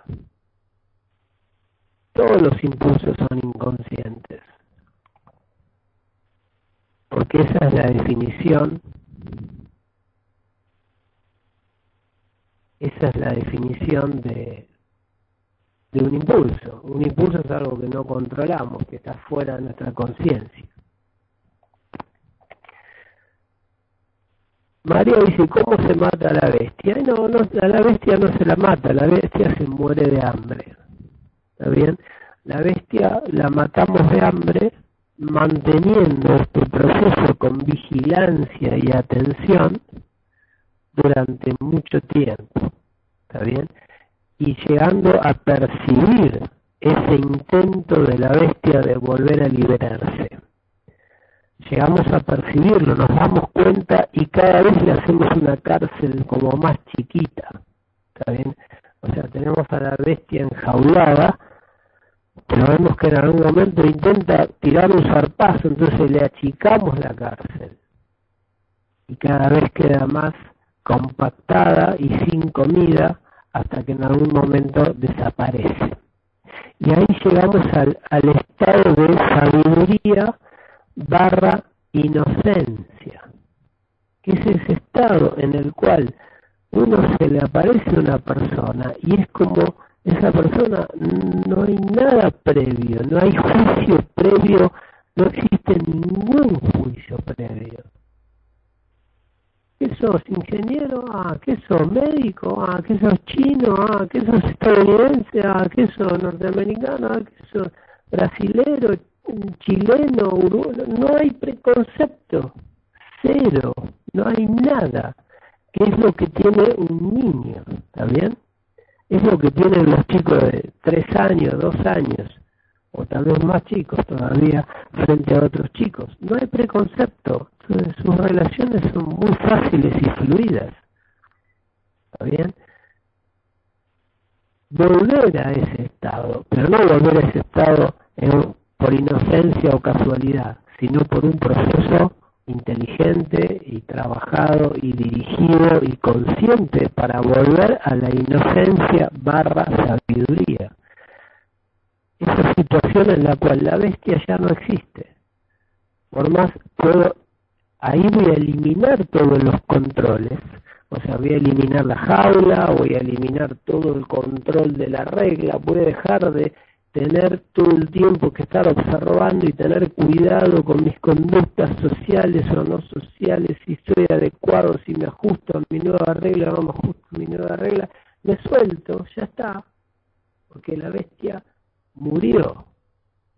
Todos los impulsos son inconscientes. Porque esa es la definición. Esa es la definición de un impulso. Un impulso es algo que no controlamos, que está fuera de nuestra conciencia. María dice, ¿cómo se mata a la bestia? No, a la bestia no se la mata, la bestia se muere de hambre. ¿Está bien? La bestia la matamos de hambre manteniendo este proceso con vigilancia y atención durante mucho tiempo. ¿Está bien? Y llegando a percibir ese intento de la bestia de volver a liberarse. Llegamos a percibirlo, nos damos cuenta y cada vez le hacemos una cárcel como más chiquita. ¿Está bien? O sea, tenemos a la bestia enjaulada, pero vemos que en algún momento intenta tirar un zarpazo, entonces le achicamos la cárcel. Y cada vez queda más compactada y sin comida hasta que en algún momento desaparece. Y ahí llegamos al estado de sabiduría / inocencia, que es ese estado en el cual uno se le aparece a una persona y es como esa persona, no hay nada previo, no hay juicio previo, no existe ningún juicio previo. ¿Qué sos, ingeniero? ¿Qué sos, médico? ¿Qué sos, chino? ¿Qué sos, estadounidense? ¿Qué sos, norteamericano? ¿Qué sos, brasilero, chileno, uruguayo? No hay preconcepto, cero, no hay nada. ¿Qué es lo que tiene un niño? ¿Está bien? Es lo que tienen los chicos de 3 años, 2 años, o tal vez más chicos todavía, frente a otros chicos. No hay preconcepto, sus relaciones son muy fáciles y fluidas. ¿Está bien? Volver a ese estado, pero no volver a ese estado por inocencia o casualidad, sino por un proceso inteligente y trabajado y dirigido y consciente para volver a la inocencia / sabiduría. Esa situación en la cual la bestia ya no existe. Por más ahí voy a eliminar todos los controles, o sea, voy a eliminar la jaula, voy a eliminar todo el control de la regla, voy a dejar de tener todo el tiempo que estar observando y tener cuidado con mis conductas sociales o no sociales, si soy adecuado, si me ajusto a mi nueva regla o no me ajusto a mi nueva regla, me suelto, ya está, porque la bestia murió,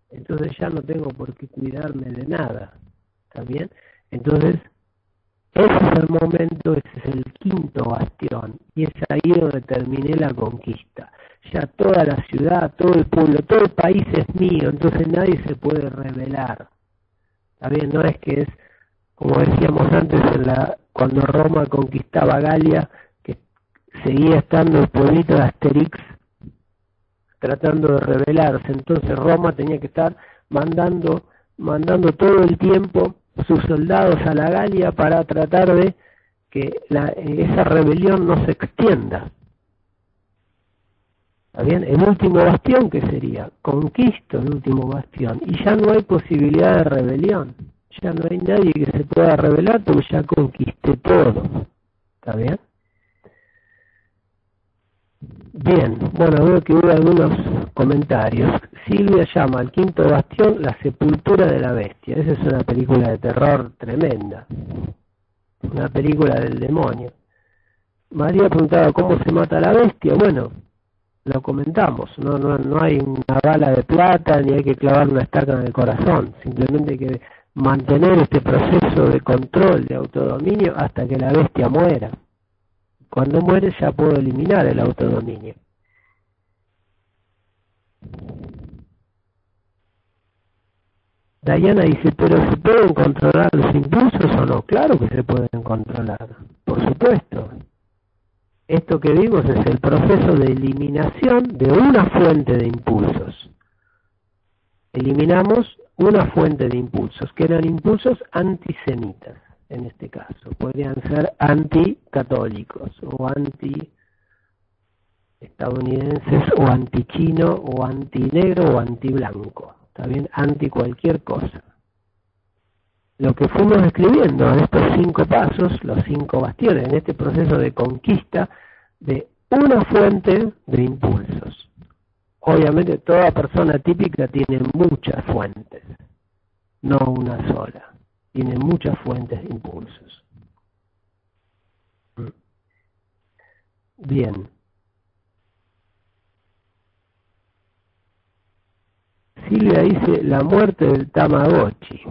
entonces ya no tengo por qué cuidarme de nada, ¿está bien? Entonces, ese es el momento, ese es el quinto bastión, y es ahí donde terminé la conquista. Ya toda la ciudad, todo el pueblo, todo el país es mío, entonces nadie se puede rebelar. ¿Está bien? No es que es, como decíamos antes, cuando Roma conquistaba Galia, que seguía estando el pueblito de Asterix tratando de rebelarse, entonces Roma tenía que estar mandando todo el tiempo sus soldados a la Galia para tratar de que esa rebelión no se extienda. ¿Está ¿Está bien? El último bastión, ¿qué sería? Conquisto el último bastión y ya no hay posibilidad de rebelión. Ya no hay nadie que se pueda rebelar porque ya conquisté todo. ¿Está bien? Bien, bueno, veo que hubo algunos comentarios. Silvia llama al quinto bastión La sepultura de la bestia. Esa es una película de terror tremenda. Una película del demonio. María preguntaba cómo se mata a la bestia. Bueno, lo comentamos. No hay una bala de plata ni hay que clavar una estaca en el corazón. Simplemente hay que mantener este proceso de control, de autodominio hasta que la bestia muera. Cuando muere ya puedo eliminar el autodominio. Diana dice, ¿pero se pueden controlar los impulsos o no? Claro que se pueden controlar, por supuesto. Esto que vimos es el proceso de eliminación de una fuente de impulsos. Eliminamos una fuente de impulsos, que eran impulsos antisemitas. En este caso, podrían ser anticatólicos o anti-estadounidenses o anti-chino o anti-negro o anti-blanco, está bien, anti cualquier cosa. Lo que fuimos escribiendo en estos 5 pasos, los 5 bastiones, en este proceso de conquista de una fuente de impulsos. Obviamente toda persona típica tiene muchas fuentes, no una sola. Tiene muchas fuentes de impulsos. Bien. Silvia dice La muerte del Tamagotchi.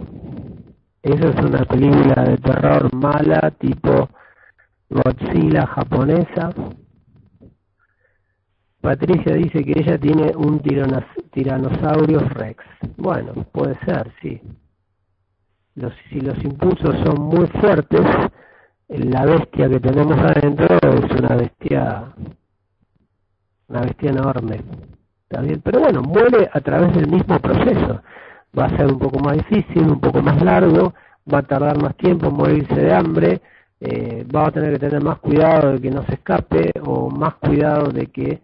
Esa es una película de terror mala, tipo Godzilla japonesa. Patricia dice que ella tiene un tiranosaurio Rex. Bueno, puede ser, sí. Si los impulsos son muy fuertes, la bestia que tenemos adentro es una bestia enorme. ¿Está bien? Pero bueno, muere a través del mismo proceso. Va a ser un poco más difícil, un poco más largo, va a tardar más tiempo en morirse de hambre, va a tener que tener más cuidado de que no se escape o más cuidado de que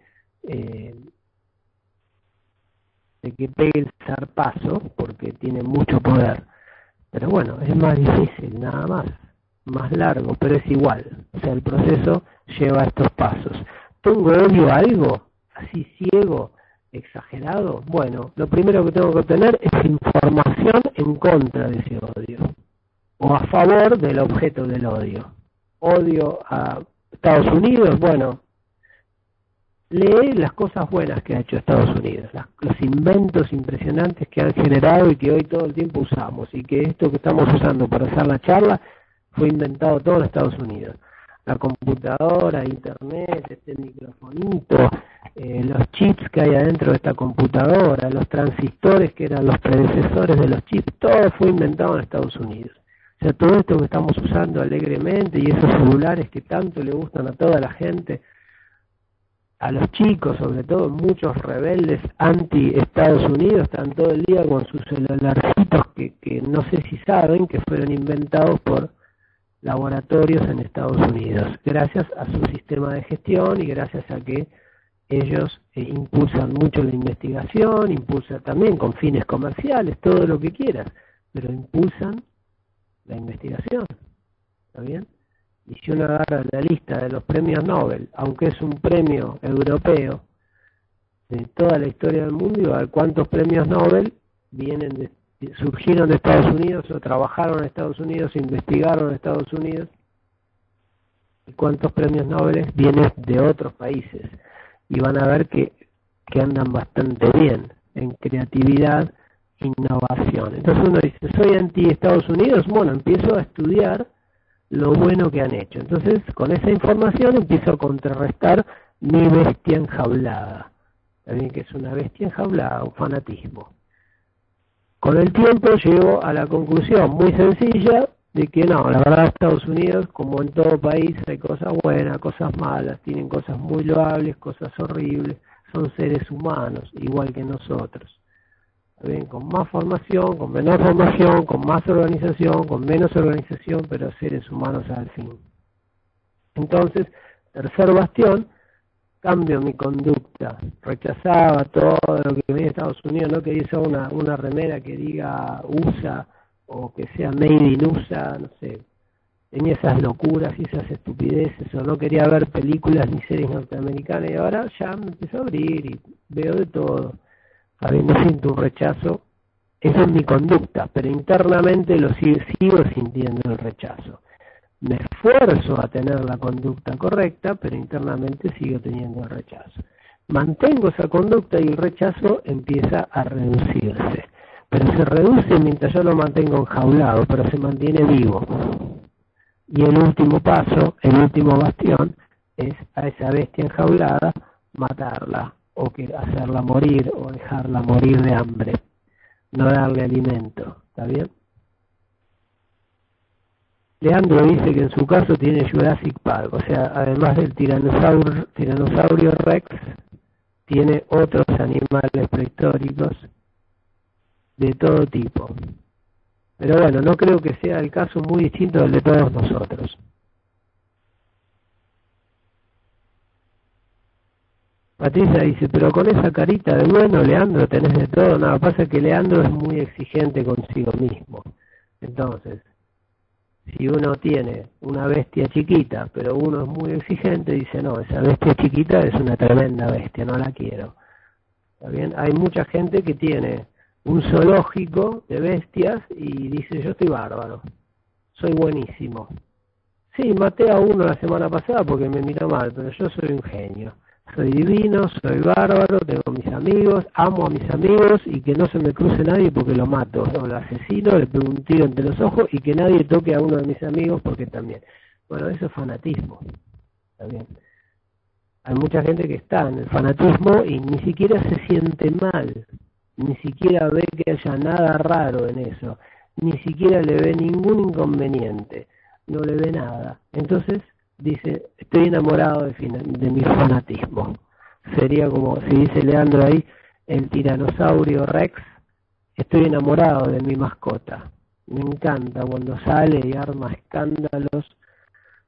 pegue el zarpazo, porque tiene mucho poder. Pero bueno, es más difícil, nada más largo, pero es igual. O sea, el proceso lleva estos pasos. ¿Tengo odio a algo? ¿Así ciego? ¿Exagerado? Bueno, lo primero que tengo que obtener es información en contra de ese odio. O a favor del objeto del odio. Odio a Estados Unidos, bueno, lee las cosas buenas que ha hecho Estados Unidos, los inventos impresionantes que han generado y que hoy todo el tiempo usamos, y que esto que estamos usando para hacer la charla fue inventado todo en Estados Unidos. La computadora, internet, este microfonito, los chips que hay adentro de esta computadora, los transistores que eran los predecesores de los chips, todo fue inventado en Estados Unidos. O sea, todo esto que estamos usando alegremente y esos celulares que tanto le gustan a toda la gente, a los chicos, sobre todo muchos rebeldes anti-Estados Unidos, están todo el día con sus celularcitos que no sé si saben que fueron inventados por laboratorios en Estados Unidos, gracias a su sistema de gestión y gracias a que ellos impulsan mucho la investigación, impulsan también con fines comerciales, todo lo que quieras, pero impulsan la investigación, ¿está bien? Y si uno agarra la lista de los premios Nobel, aunque es un premio europeo, de toda la historia del mundo, y a ver cuántos premios Nobel surgieron de Estados Unidos o trabajaron en Estados Unidos, investigaron en Estados Unidos, y cuántos premios Nobel vienen de otros países. Y van a ver que andan bastante bien en creatividad, innovación. Entonces uno dice, ¿soy anti-Estados Unidos? Bueno, empiezo a estudiar lo bueno que han hecho. Entonces, con esa información empiezo a contrarrestar mi bestia enjaulada. También que es una bestia enjaulada, un fanatismo. Con el tiempo llego a la conclusión muy sencilla de que no, la verdad Estados Unidos, como en todo país, hay cosas buenas, cosas malas, tienen cosas muy loables, cosas horribles, son seres humanos, igual que nosotros. Bien, con más formación, con menor formación, con más organización, con menos organización, pero seres humanos al fin. Entonces, tercer bastión, cambio mi conducta, rechazaba todo lo que venía de Estados Unidos, no quería usar una remera que diga USA o que sea Made in USA, no sé, tenía esas locuras y esas estupideces, o no quería ver películas ni series norteamericanas, y ahora ya me empezó a abrir y veo de todo, no siento un rechazo, esa es mi conducta, pero internamente lo sigo sintiendo el rechazo. Me esfuerzo a tener la conducta correcta, pero internamente sigo teniendo el rechazo. Mantengo esa conducta y el rechazo empieza a reducirse. Pero se reduce mientras yo lo mantengo enjaulado, pero se mantiene vivo. Y el último paso, el último bastión, es a esa bestia enjaulada matarla, o que hacerla morir, o dejarla morir de hambre. No darle alimento, ¿está bien? Leandro dice que en su caso tiene Jurassic Park, o sea, además del tiranosaurio Rex, tiene otros animales prehistóricos de todo tipo. Pero bueno, no creo que sea el caso muy distinto del de todos nosotros. Patricia dice, pero con esa carita de bueno, Leandro, tenés de todo. Nada, pasa que Leandro es muy exigente consigo mismo. Entonces, si uno tiene una bestia chiquita, pero uno es muy exigente, dice, no, esa bestia chiquita es una tremenda bestia, no la quiero. ¿Está bien? Hay mucha gente que tiene un zoológico de bestias y dice, yo estoy bárbaro, soy buenísimo. Sí, maté a uno la semana pasada porque me miró mal, pero yo soy un genio. Soy divino, soy bárbaro, tengo mis amigos, amo a mis amigos y que no se me cruce nadie porque lo mato, o lo asesino, le pego un tiro entre los ojos y que nadie toque a uno de mis amigos porque también. Bueno, eso es fanatismo, ¿está bien? Hay mucha gente que está en el fanatismo y ni siquiera se siente mal, ni siquiera ve que haya nada raro en eso, ni siquiera le ve ningún inconveniente, no le ve nada. Entonces dice, estoy enamorado de mi fanatismo. Sería como si dice Leandro ahí, el tiranosaurio Rex, estoy enamorado de mi mascota. Me encanta cuando sale y arma escándalos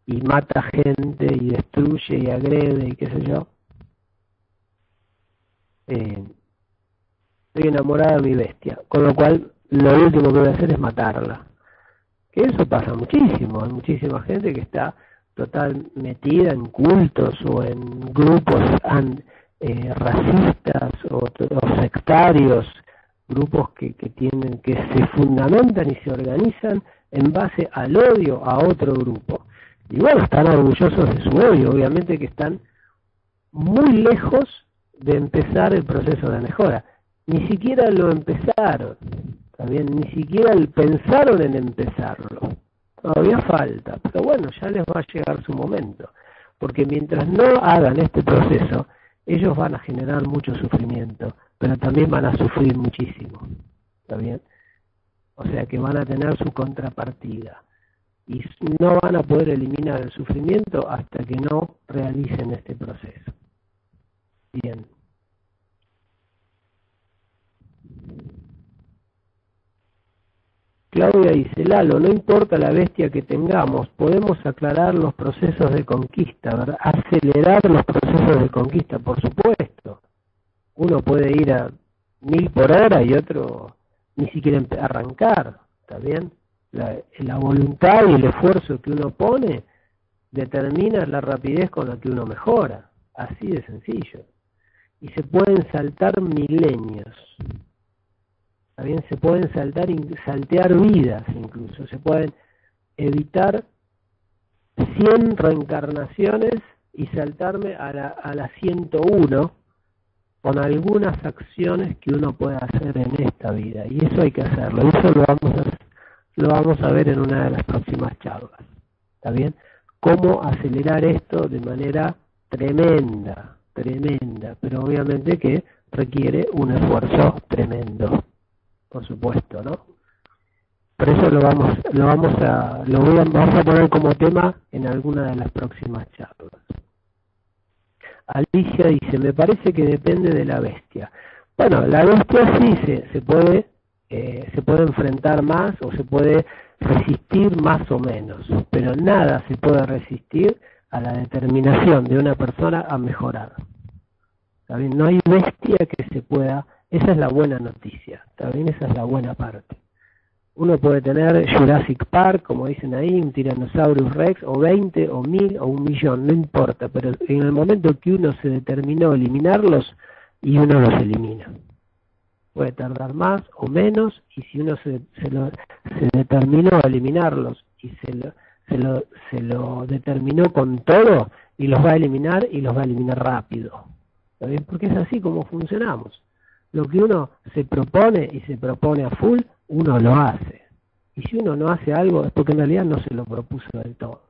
y mata gente y destruye y agrede y qué sé yo. Estoy enamorado de mi bestia, con lo cual lo último que voy a hacer es matarla. Que eso pasa muchísimo, hay muchísima gente que está total metida en cultos o en grupos racistas o sectarios, grupos que se fundamentan y se organizan en base al odio a otro grupo. Y bueno, están orgullosos de su odio, obviamente que están muy lejos de empezar el proceso de mejora. Ni siquiera lo empezaron, ¿también? Ni siquiera pensaron en empezarlo. Todavía falta, pero bueno, ya les va a llegar su momento, porque mientras no hagan este proceso, ellos van a generar mucho sufrimiento, pero también van a sufrir muchísimo, ¿está bien? O sea que van a tener su contrapartida, y no van a poder eliminar el sufrimiento hasta que no realicen este proceso. Bien. Claudia dice, Lalo, no importa la bestia que tengamos, podemos aclarar los procesos de conquista, ¿verdad? Acelerar los procesos de conquista, por supuesto. Uno puede ir a 1000 por hora y otro ni siquiera arrancar, ¿está bien? La voluntad y el esfuerzo que uno pone determina la rapidez con la que uno mejora, así de sencillo. Y se pueden saltar milenios. También se pueden saltear vidas incluso, se pueden evitar 100 reencarnaciones y saltarme a la 101 con algunas acciones que uno puede hacer en esta vida, y eso hay que hacerlo, eso lo vamos a ver en una de las próximas charlas, ¿está bien? Cómo acelerar esto de manera tremenda, pero obviamente que requiere un esfuerzo tremendo. Por supuesto, ¿no? Por eso vamos a poner como tema en alguna de las próximas charlas. Alicia dice, me parece que depende de la bestia. Bueno, la bestia sí se puede enfrentar más o se puede resistir más o menos, pero nada se puede resistir a la determinación de una persona a mejorar. ¿Está bien? No hay bestia que se pueda, esa es la buena noticia, ¿está bien? Esa es la buena parte. Uno puede tener Jurassic Park, como dicen ahí, un Tyrannosaurus Rex, o 20, o 1000, o 1.000.000, no importa, pero en el momento que uno se determinó eliminarlos, y uno los elimina. Puede tardar más o menos, y si uno se determinó a eliminarlos, y se lo determinó con todo, y los va a eliminar, y los va a eliminar rápido. ¿Está bien? Porque es así como funcionamos. Lo que uno se propone, y se propone a full, uno lo hace. Y si uno no hace algo, es porque en realidad no se lo propuso del todo.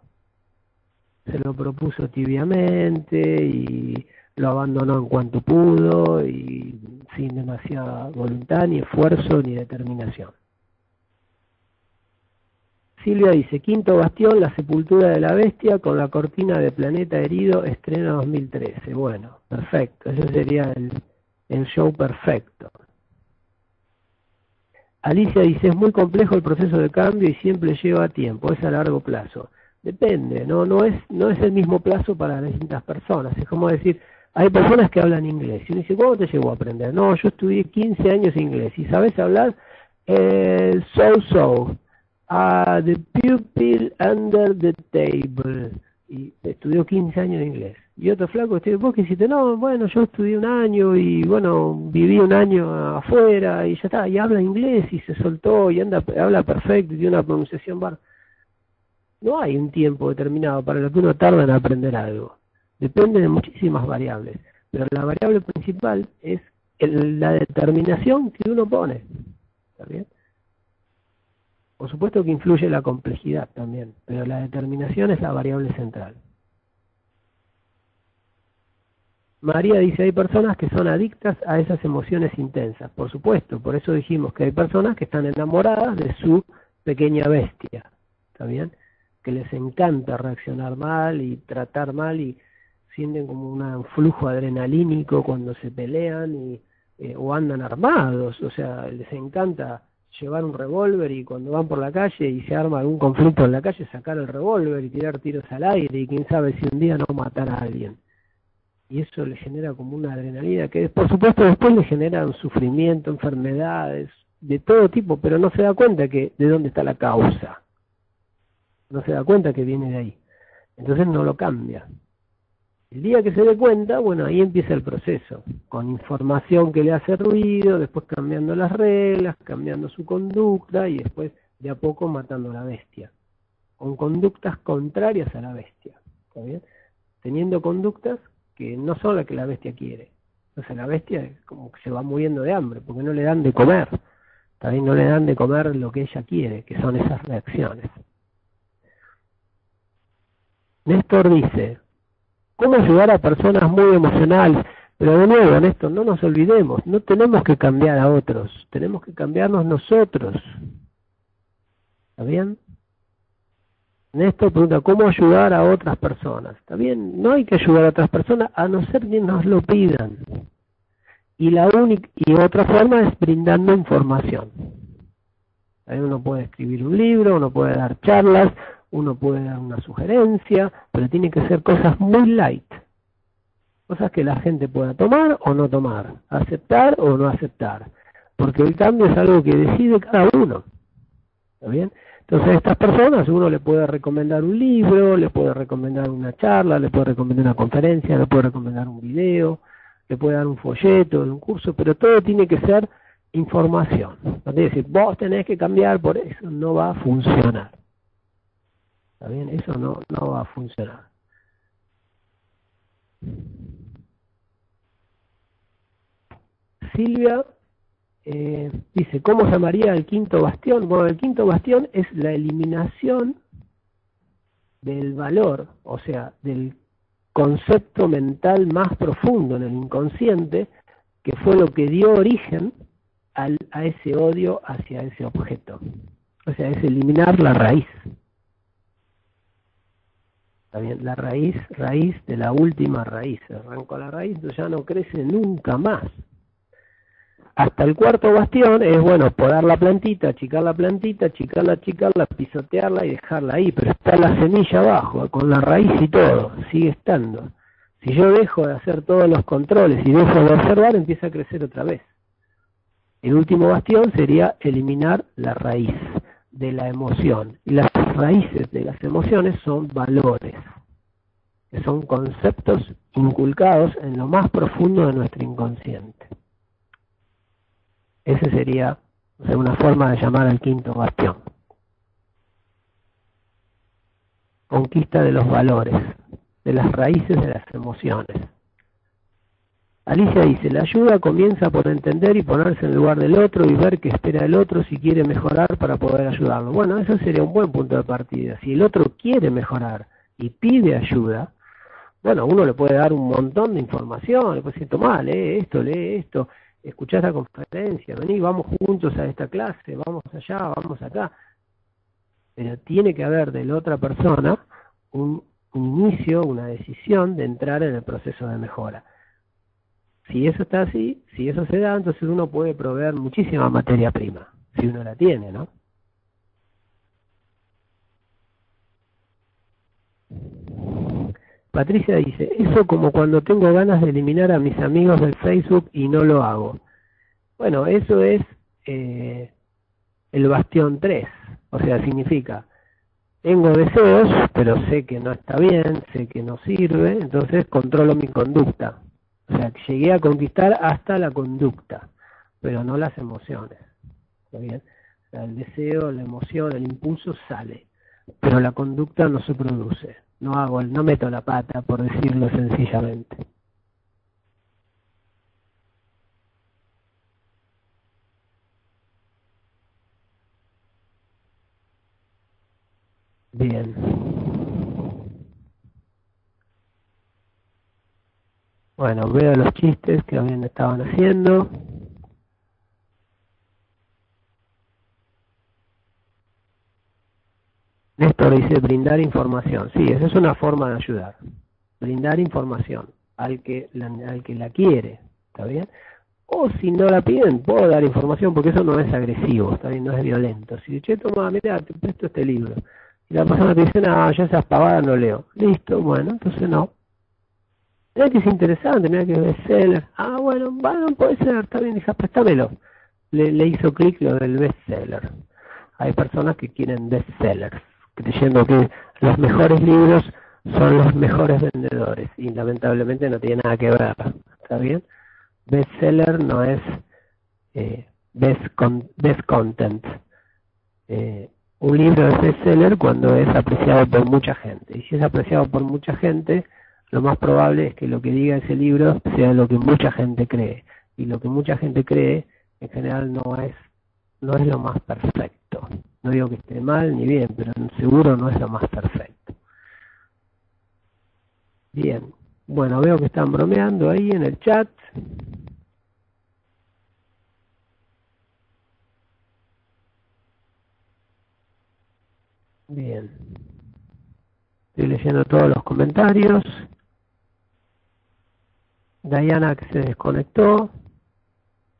Se lo propuso tibiamente y lo abandonó en cuanto pudo y sin demasiada voluntad, ni esfuerzo, ni determinación. Silvia dice, Quinto Bastión, La sepultura de la bestia con la cortina de Planeta Herido, estreno 2013. Bueno, perfecto, ese sería el show perfecto. Alicia dice, es muy complejo el proceso de cambio y siempre lleva tiempo, es a largo plazo. Depende, no es el mismo plazo para distintas personas. Es como decir, hay personas que hablan inglés y uno dice, ¿cuándo te llevó a aprender? No, yo estudié 15 años inglés y ¿sabes hablar? So, the pupil under the table. Y estudió 15 años de inglés. Y otro flaco, vos que hiciste, no, bueno, yo estudié un año y bueno, viví un año afuera y ya está, y habla inglés y se soltó y habla perfecto y tiene una pronunciación bar. No hay un tiempo determinado para lo que uno tarda en aprender algo. Depende de muchísimas variables, pero la variable principal es la determinación que uno pone. ¿Está bien? Por supuesto que influye la complejidad también, pero la determinación es la variable central. María dice, hay personas que son adictas a esas emociones intensas. Por supuesto, por eso dijimos que hay personas que están enamoradas de su pequeña bestia. ¿Está bien? Que les encanta reaccionar mal y tratar mal y sienten como un flujo adrenalínico cuando se pelean o andan armados. O sea, les encanta llevar un revólver y cuando van por la calle y se arma algún conflicto en la calle, sacar el revólver y tirar tiros al aire y quién sabe si un día no matar a alguien. Y eso le genera como una adrenalina que por supuesto después le genera un sufrimiento, enfermedades, de todo tipo, pero no se da cuenta de dónde está la causa. No se da cuenta que viene de ahí. Entonces no lo cambia. El día que se dé cuenta, bueno, ahí empieza el proceso, con información que le hace ruido, después cambiando las reglas, cambiando su conducta y después de a poco matando a la bestia. Con conductas contrarias a la bestia. ¿Está bien? Teniendo conductas que no son las que la bestia quiere. Entonces la bestia es como que se va muriendo de hambre, porque no le dan de comer. También no le dan de comer lo que ella quiere, que son esas reacciones. Néstor dice, ¿cómo ayudar a personas muy emocionales? Pero de nuevo, Néstor, no nos olvidemos, no tenemos que cambiar a otros, tenemos que cambiarnos nosotros. ¿Está bien? Néstor pregunta, ¿cómo ayudar a otras personas? Está bien, no hay que ayudar a otras personas a no ser que nos lo pidan. Y otra forma es brindando información. Ahí uno puede escribir un libro, uno puede dar charlas, uno puede dar una sugerencia, pero tiene que ser cosas muy light. Cosas que la gente pueda tomar o no tomar, aceptar o no aceptar. Porque el cambio es algo que decide cada uno. ¿Está bien? Entonces a estas personas uno le puede recomendar un libro, le puede recomendar una charla, le puede recomendar una conferencia, le puede recomendar un video, le puede dar un folleto, un curso, pero todo tiene que ser información. No tiene que decir, vos tenés que cambiar, por eso no va a funcionar. ¿Está bien? Eso no va a funcionar. Silvia dice, ¿cómo llamaría el quinto bastión? Bueno, el quinto bastión es la eliminación del valor, o sea, del concepto mental más profundo en el inconsciente, que fue lo que dio origen a ese odio hacia ese objeto. O sea, es eliminar la raíz. ¿Está bien? La raíz de la última raíz. Arrancó la raíz, entonces ya no crece nunca más. Hasta el cuarto bastión es, bueno, podar la plantita, achicarla, pisotearla y dejarla ahí, pero está la semilla abajo, con la raíz y todo, sigue estando. Si yo dejo de hacer todos los controles y dejo de observar, empieza a crecer otra vez. El último bastión sería eliminar la raíz de la emoción. Y las raíces de las emociones son valores, que son conceptos inculcados en lo más profundo de nuestro inconsciente. Ese sería, o sea, una forma de llamar al quinto bastión. Conquista de los valores, de las raíces de las emociones. Alicia dice, la ayuda comienza por entender y ponerse en el lugar del otro y ver qué espera el otro si quiere mejorar para poder ayudarlo. Bueno, eso sería un buen punto de partida. Si el otro quiere mejorar y pide ayuda, bueno, uno le puede dar un montón de información, le puede decir, tomá, lee esto, escuchá esta conferencia, vení, vamos juntos a esta clase, vamos allá, vamos acá. Pero tiene que haber de la otra persona un inicio, una decisión de entrar en el proceso de mejora. Si eso está así, si eso se da, entonces uno puede proveer muchísima materia prima, si uno la tiene, ¿no? Patricia dice, eso como cuando tengo ganas de eliminar a mis amigos del Facebook y no lo hago. Bueno, eso es el bastión 3, o sea, significa, tengo deseos, pero sé que no está bien, sé que no sirve, entonces controlo mi conducta. O sea, llegué a conquistar hasta la conducta, pero no las emociones. ¿Está bien? O sea, el deseo, la emoción, el impulso sale, pero la conducta no se produce. No meto la pata, por decirlo sencillamente. Bien. Bueno, veo los chistes que habían estaban haciendo. Néstor dice brindar información. Sí, esa es una forma de ayudar. Brindar información al que la quiere, ¿está bien? O si no la piden, puedo dar información porque eso no es agresivo, ¿está bien? No es violento. Si che, toma, mira, te presto este libro. Y la persona te dice, no, ya esas pavadas no leo. Listo, bueno, entonces no. Mira que es interesante, mira que es bestseller. Ah, bueno, puede ser, está bien, hija, préstamelo. Le hizo clic lo del bestseller. Hay personas que quieren bestsellers, creyendo que los mejores libros son los mejores vendedores. Y lamentablemente no tiene nada que ver, ¿está bien? Bestseller no es best content. Un libro es bestseller cuando es apreciado por mucha gente. Y si es apreciado por mucha gente, lo más probable es que lo que diga ese libro sea lo que mucha gente cree. Y lo que mucha gente cree, en general, no es lo más perfecto. No digo que esté mal ni bien, pero seguro no es lo más perfecto. Bien. Bueno, veo que están bromeando ahí en el chat. Bien. Estoy leyendo todos los comentarios. Diana que se desconectó.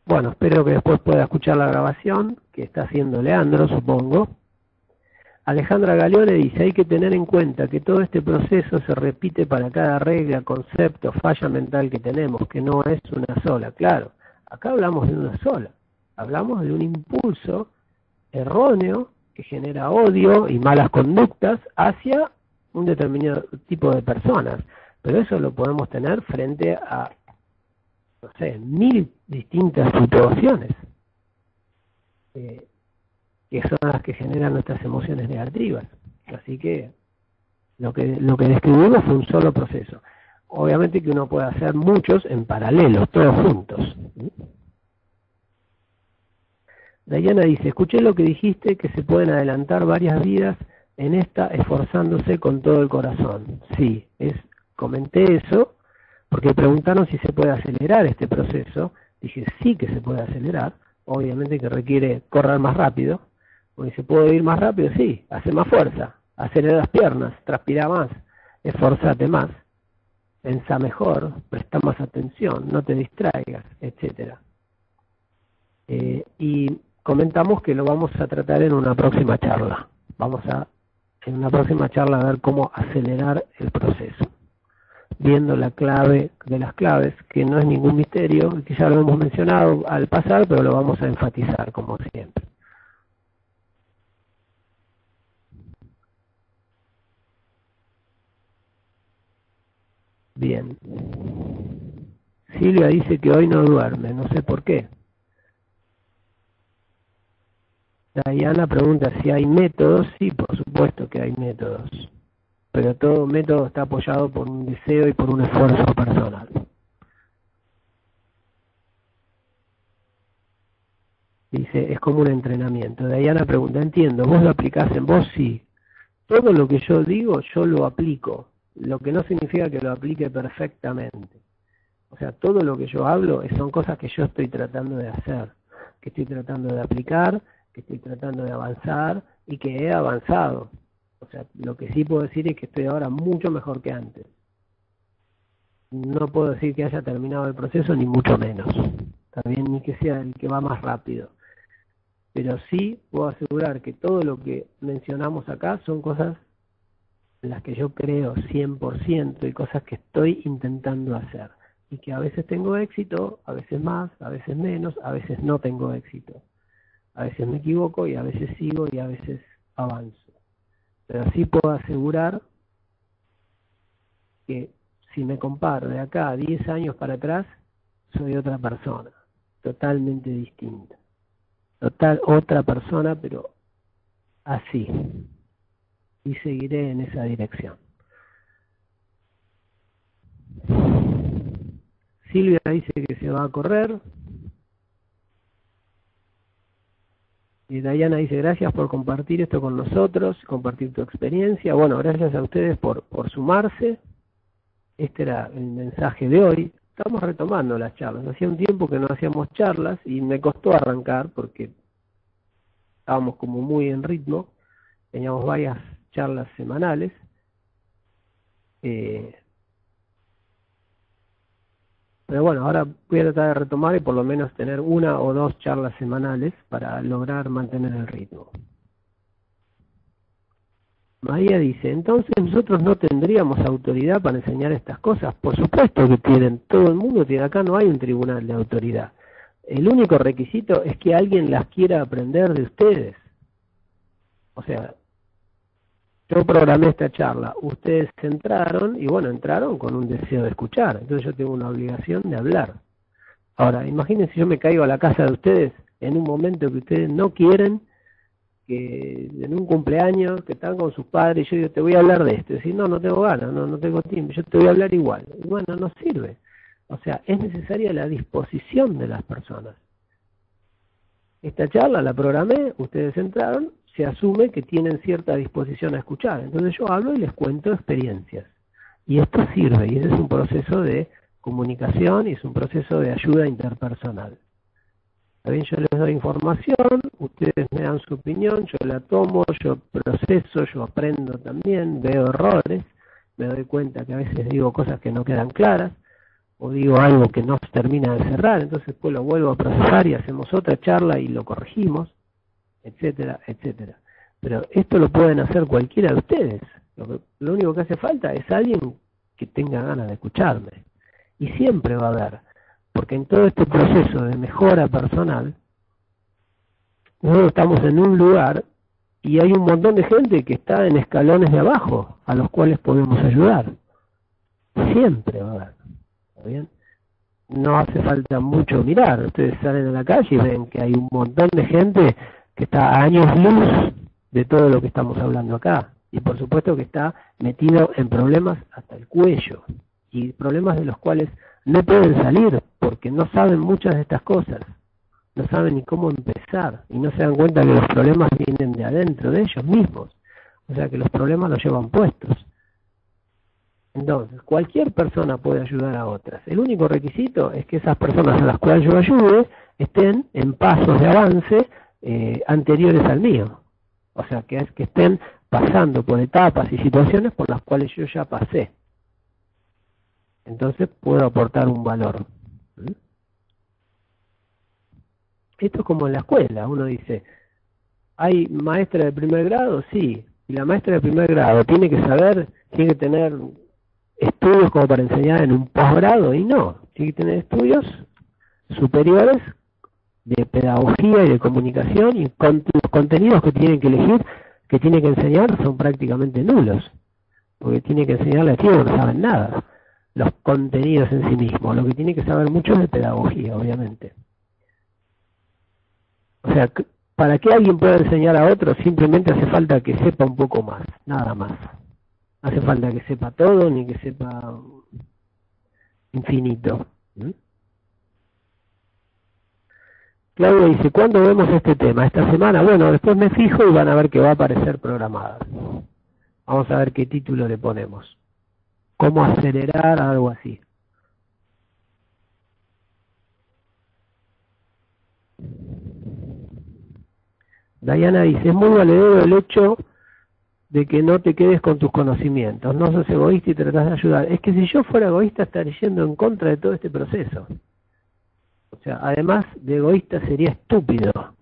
Bueno, espero que después pueda escuchar la grabación que está haciendo Leandro, supongo. Alejandra Galeone dice, hay que tener en cuenta que todo este proceso se repite para cada regla, concepto, falla mental que tenemos, que no es una sola. Claro, acá hablamos de una sola. Hablamos de un impulso erróneo que genera odio y malas conductas hacia un determinado tipo de personas. Pero eso lo podemos tener frente a, no sé, 1000 distintas situaciones que son las que generan nuestras emociones negativas. Así que lo que describimos fue un solo proceso. Obviamente que uno puede hacer muchos en paralelo, todos juntos. Diana dice, escuché lo que dijiste, que se pueden adelantar varias vidas en esta esforzándose con todo el corazón. Sí, comenté eso, porque preguntaron si se puede acelerar este proceso. Dije, sí que se puede acelerar, obviamente que requiere correr más rápido, porque se puede ir más rápido, sí, hace más fuerza, acelera las piernas, transpira más, esforzate más, pensá mejor, presta más atención, no te distraigas, etcétera. Y comentamos que lo vamos a tratar en una próxima charla. En una próxima charla, a ver cómo acelerar el proceso, viendo la clave de las claves, que no es ningún misterio, que ya lo hemos mencionado al pasar, pero lo vamos a enfatizar como siempre. Bien. Silvia dice que hoy no duerme, no sé por qué. Diana pregunta si hay métodos. Sí, por supuesto que hay métodos, pero todo método está apoyado por un deseo y por un esfuerzo personal. Dice, es como un entrenamiento. Diana pregunta, entiendo, ¿vos lo aplicás en vos? Sí. Todo lo que yo digo, yo lo aplico, lo que no significa que lo aplique perfectamente. O sea, todo lo que yo hablo son cosas que yo estoy tratando de hacer, que estoy tratando de aplicar, que estoy tratando de avanzar y que he avanzado. O sea, lo que sí puedo decir es que estoy ahora mucho mejor que antes. No puedo decir que haya terminado el proceso, ni mucho menos. También ni que sea el que va más rápido. Pero sí puedo asegurar que todo lo que mencionamos acá son cosas en las que yo creo 100% y cosas que estoy intentando hacer. Y que a veces tengo éxito, a veces más, a veces menos, a veces no tengo éxito. A veces me equivoco y a veces sigo y a veces avanzo. Pero sí puedo asegurar que si me comparo de acá a 10 años para atrás, soy otra persona, totalmente distinta. Total otra persona, pero así. Y seguiré en esa dirección. Silvia dice que se va a correr. Y Diana dice, gracias por compartir esto con nosotros, compartir tu experiencia. Bueno, gracias a ustedes por sumarse. Este era el mensaje de hoy. Estamos retomando las charlas. Hacía un tiempo que no hacíamos charlas y me costó arrancar porque estábamos como muy en ritmo. Teníamos varias charlas semanales. Pero bueno, ahora voy a tratar de retomar y por lo menos tener 1 o 2 charlas semanales para lograr mantener el ritmo. María dice, entonces nosotros no tendríamos autoridad para enseñar estas cosas. Por supuesto que tienen, todo el mundo tiene, acá no hay un tribunal de autoridad. El único requisito es que alguien las quiera aprender de ustedes. O sea, yo programé esta charla, ustedes entraron y bueno, entraron con un deseo de escuchar, entonces yo tengo una obligación de hablar. Ahora, imagínense si yo me caigo a la casa de ustedes en un momento que ustedes no quieren, que en un cumpleaños, que están con sus padres, y yo digo, te voy a hablar de esto, y decir, no tengo ganas, no tengo tiempo, yo te voy a hablar igual. Y bueno, no sirve. O sea, es necesaria la disposición de las personas. Esta charla la programé, ustedes entraron, se asume que tienen cierta disposición a escuchar. Entonces yo hablo y les cuento experiencias. Y esto sirve, y ese es un proceso de comunicación y es un proceso de ayuda interpersonal. También yo les doy información, ustedes me dan su opinión, yo la tomo, yo proceso, yo aprendo también, veo errores, me doy cuenta que a veces digo cosas que no quedan claras, o digo algo que no se termina de cerrar, entonces después lo vuelvo a procesar y hacemos otra charla y lo corregimos, etcétera, etcétera. Pero esto lo pueden hacer cualquiera de ustedes. Lo único que hace falta es alguien que tenga ganas de escucharme. Y siempre va a haber, porque en todo este proceso de mejora personal, nosotros estamos en un lugar y hay un montón de gente que está en escalones de abajo, a los cuales podemos ayudar. Siempre va a haber. ¿Está bien? No hace falta mucho mirar. Ustedes salen a la calle y ven que hay un montón de gente que está a años luz de todo lo que estamos hablando acá. Y por supuesto que está metido en problemas hasta el cuello. Y problemas de los cuales no pueden salir porque no saben muchas de estas cosas. No saben ni cómo empezar. Y no se dan cuenta que los problemas vienen de adentro, de ellos mismos. O sea que los problemas los llevan puestos. Entonces, cualquier persona puede ayudar a otras. El único requisito es que esas personas a las cuales yo ayude estén en pasos de avance anteriores al mío. O sea, que es que estén pasando por etapas y situaciones por las cuales yo ya pasé. Entonces puedo aportar un valor. esto es como en la escuela, uno dice, ¿hay maestra de primer grado? Sí, y la maestra de primer grado tiene que saber, tiene que tener estudios como para enseñar en un posgrado, y no, tiene que tener estudios superiores de pedagogía y de comunicación, y los contenidos que tienen que elegir, que tiene que enseñar, son prácticamente nulos, porque tiene que enseñarle a chicos que no saben nada, los contenidos en sí mismos, lo que tiene que saber mucho es de pedagogía, obviamente. O sea, para que alguien pueda enseñar a otro, simplemente hace falta que sepa un poco más, nada más. No hace falta que sepa todo, ni que sepa infinito. Claudia dice, ¿cuándo vemos este tema? ¿Esta semana? Bueno, después me fijo y van a ver que va a aparecer programada. Vamos a ver qué título le ponemos. ¿Cómo acelerar? Algo así. Diana dice, es muy valedero el hecho de que no te quedes con tus conocimientos, no sos egoísta y tratás de ayudar. Es que si yo fuera egoísta estaría yendo en contra de todo este proceso. O sea, además de egoísta sería estúpido,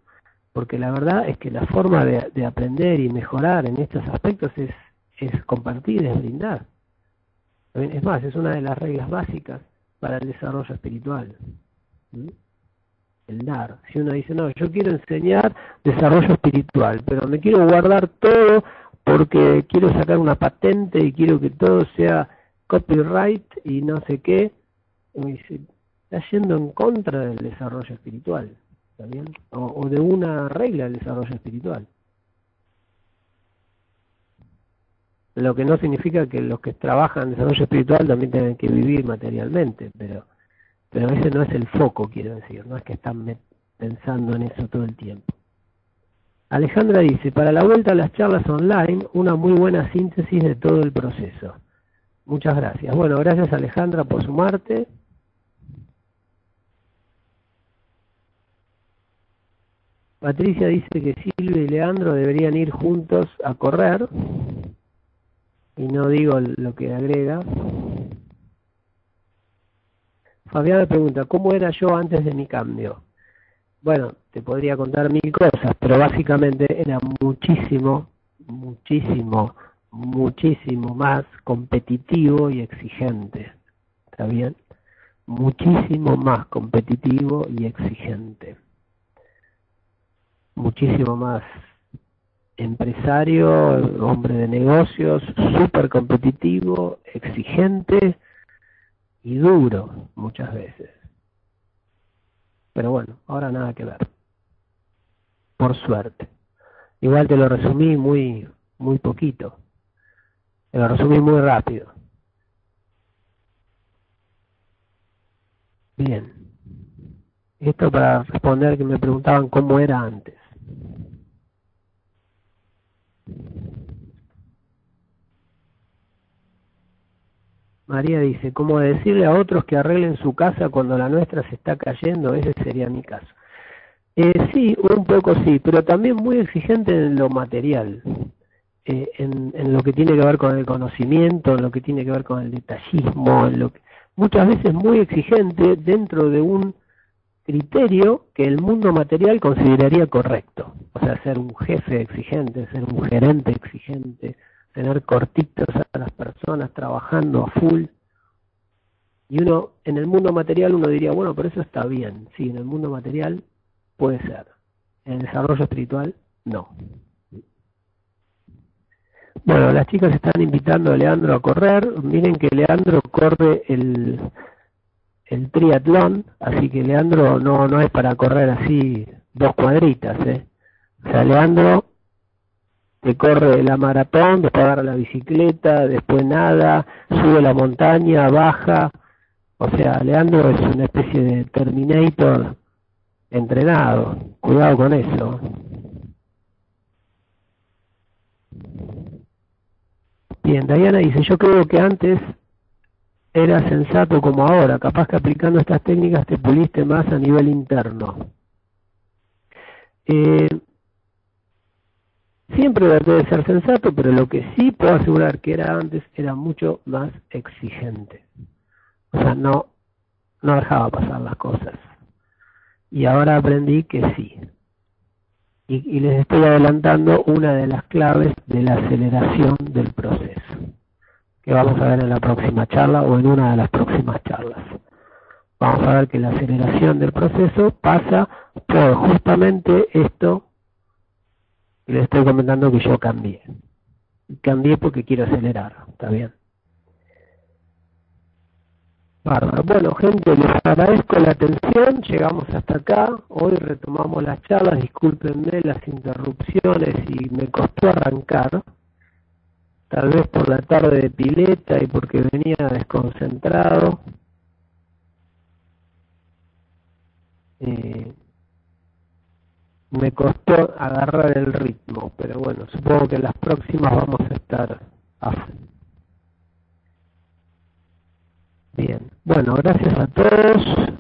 porque la verdad es que la forma de aprender y mejorar en estos aspectos es compartir, es brindar. Es más, es una de las reglas básicas para el desarrollo espiritual. El dar. Si uno dice, no, yo quiero enseñar desarrollo espiritual, pero me quiero guardar todo porque quiero sacar una patente y quiero que todo sea copyright y no sé qué, y dice, está yendo en contra del desarrollo espiritual, ¿está bien? O de una regla del desarrollo espiritual. Lo que no significa que los que trabajan en desarrollo espiritual también tengan que vivir materialmente, pero ese no es el foco, quiero decir, no es que están pensando en eso todo el tiempo. Alejandra dice, para la vuelta a las charlas online, una muy buena síntesis de todo el proceso. Muchas gracias. Bueno, gracias Alejandra por sumarte. Patricia dice que Silvia y Leandro deberían ir juntos a correr. Y no digo lo que agrega. Fabián me pregunta, ¿cómo era yo antes de mi cambio? Bueno, te podría contar mil cosas, pero básicamente era muchísimo más competitivo y exigente. ¿Está bien? Muchísimo más competitivo y exigente. Muchísimo más empresario, hombre de negocios, súper competitivo, exigente y duro muchas veces. Pero bueno, ahora nada que ver. Por suerte. Igual te lo resumí muy poquito. Te lo resumí muy rápido. Bien. Esto para responder que me preguntaban cómo era antes. María dice, ¿cómo decirle a otros que arreglen su casa cuando la nuestra se está cayendo? Ese sería mi caso. Sí, un poco sí, pero también muy exigente en lo material, en lo que tiene que ver con el conocimiento, en lo que tiene que ver con el detallismo, muchas veces muy exigente dentro de un criterio que el mundo material consideraría correcto. O sea, ser un jefe exigente, ser un gerente exigente, tener cortitos a las personas trabajando a full. Y uno, en el mundo material uno diría, bueno, pero eso está bien. Sí, en el mundo material puede ser. En el desarrollo espiritual, no. Bueno, las chicas están invitando a Leandro a correr. Miren que Leandro corre el triatlón, así que Leandro no es para correr así 2 cuadritas, O sea, Leandro te corre la maratón, después agarra la bicicleta, después nada, sube la montaña, baja. O sea, Leandro es una especie de Terminator entrenado. Cuidado con eso. Bien, Diana dice, yo creo que antes era sensato como ahora, capaz que aplicando estas técnicas te puliste más a nivel interno. Siempre traté de ser sensato, pero lo que sí puedo asegurar que era antes era mucho más exigente. O sea, no dejaba pasar las cosas. y ahora aprendí que sí. Y les estoy adelantando una de las claves de la aceleración del proceso, que vamos a ver en la próxima charla o en una de las próximas charlas. Vamos a ver que la aceleración del proceso pasa por justamente esto que les estoy comentando que yo cambié. Cambié porque quiero acelerar, ¿está bien? Bárbaro. Bueno, gente, les agradezco la atención. Llegamos hasta acá. Hoy retomamos las charlas. Discúlpenme las interrupciones y me costó arrancar. Tal vez por la tarde de pileta y porque venía desconcentrado. Me costó agarrar el ritmo, pero bueno, supongo que en las próximas vamos a estar a full. Bien, bueno, gracias a todos.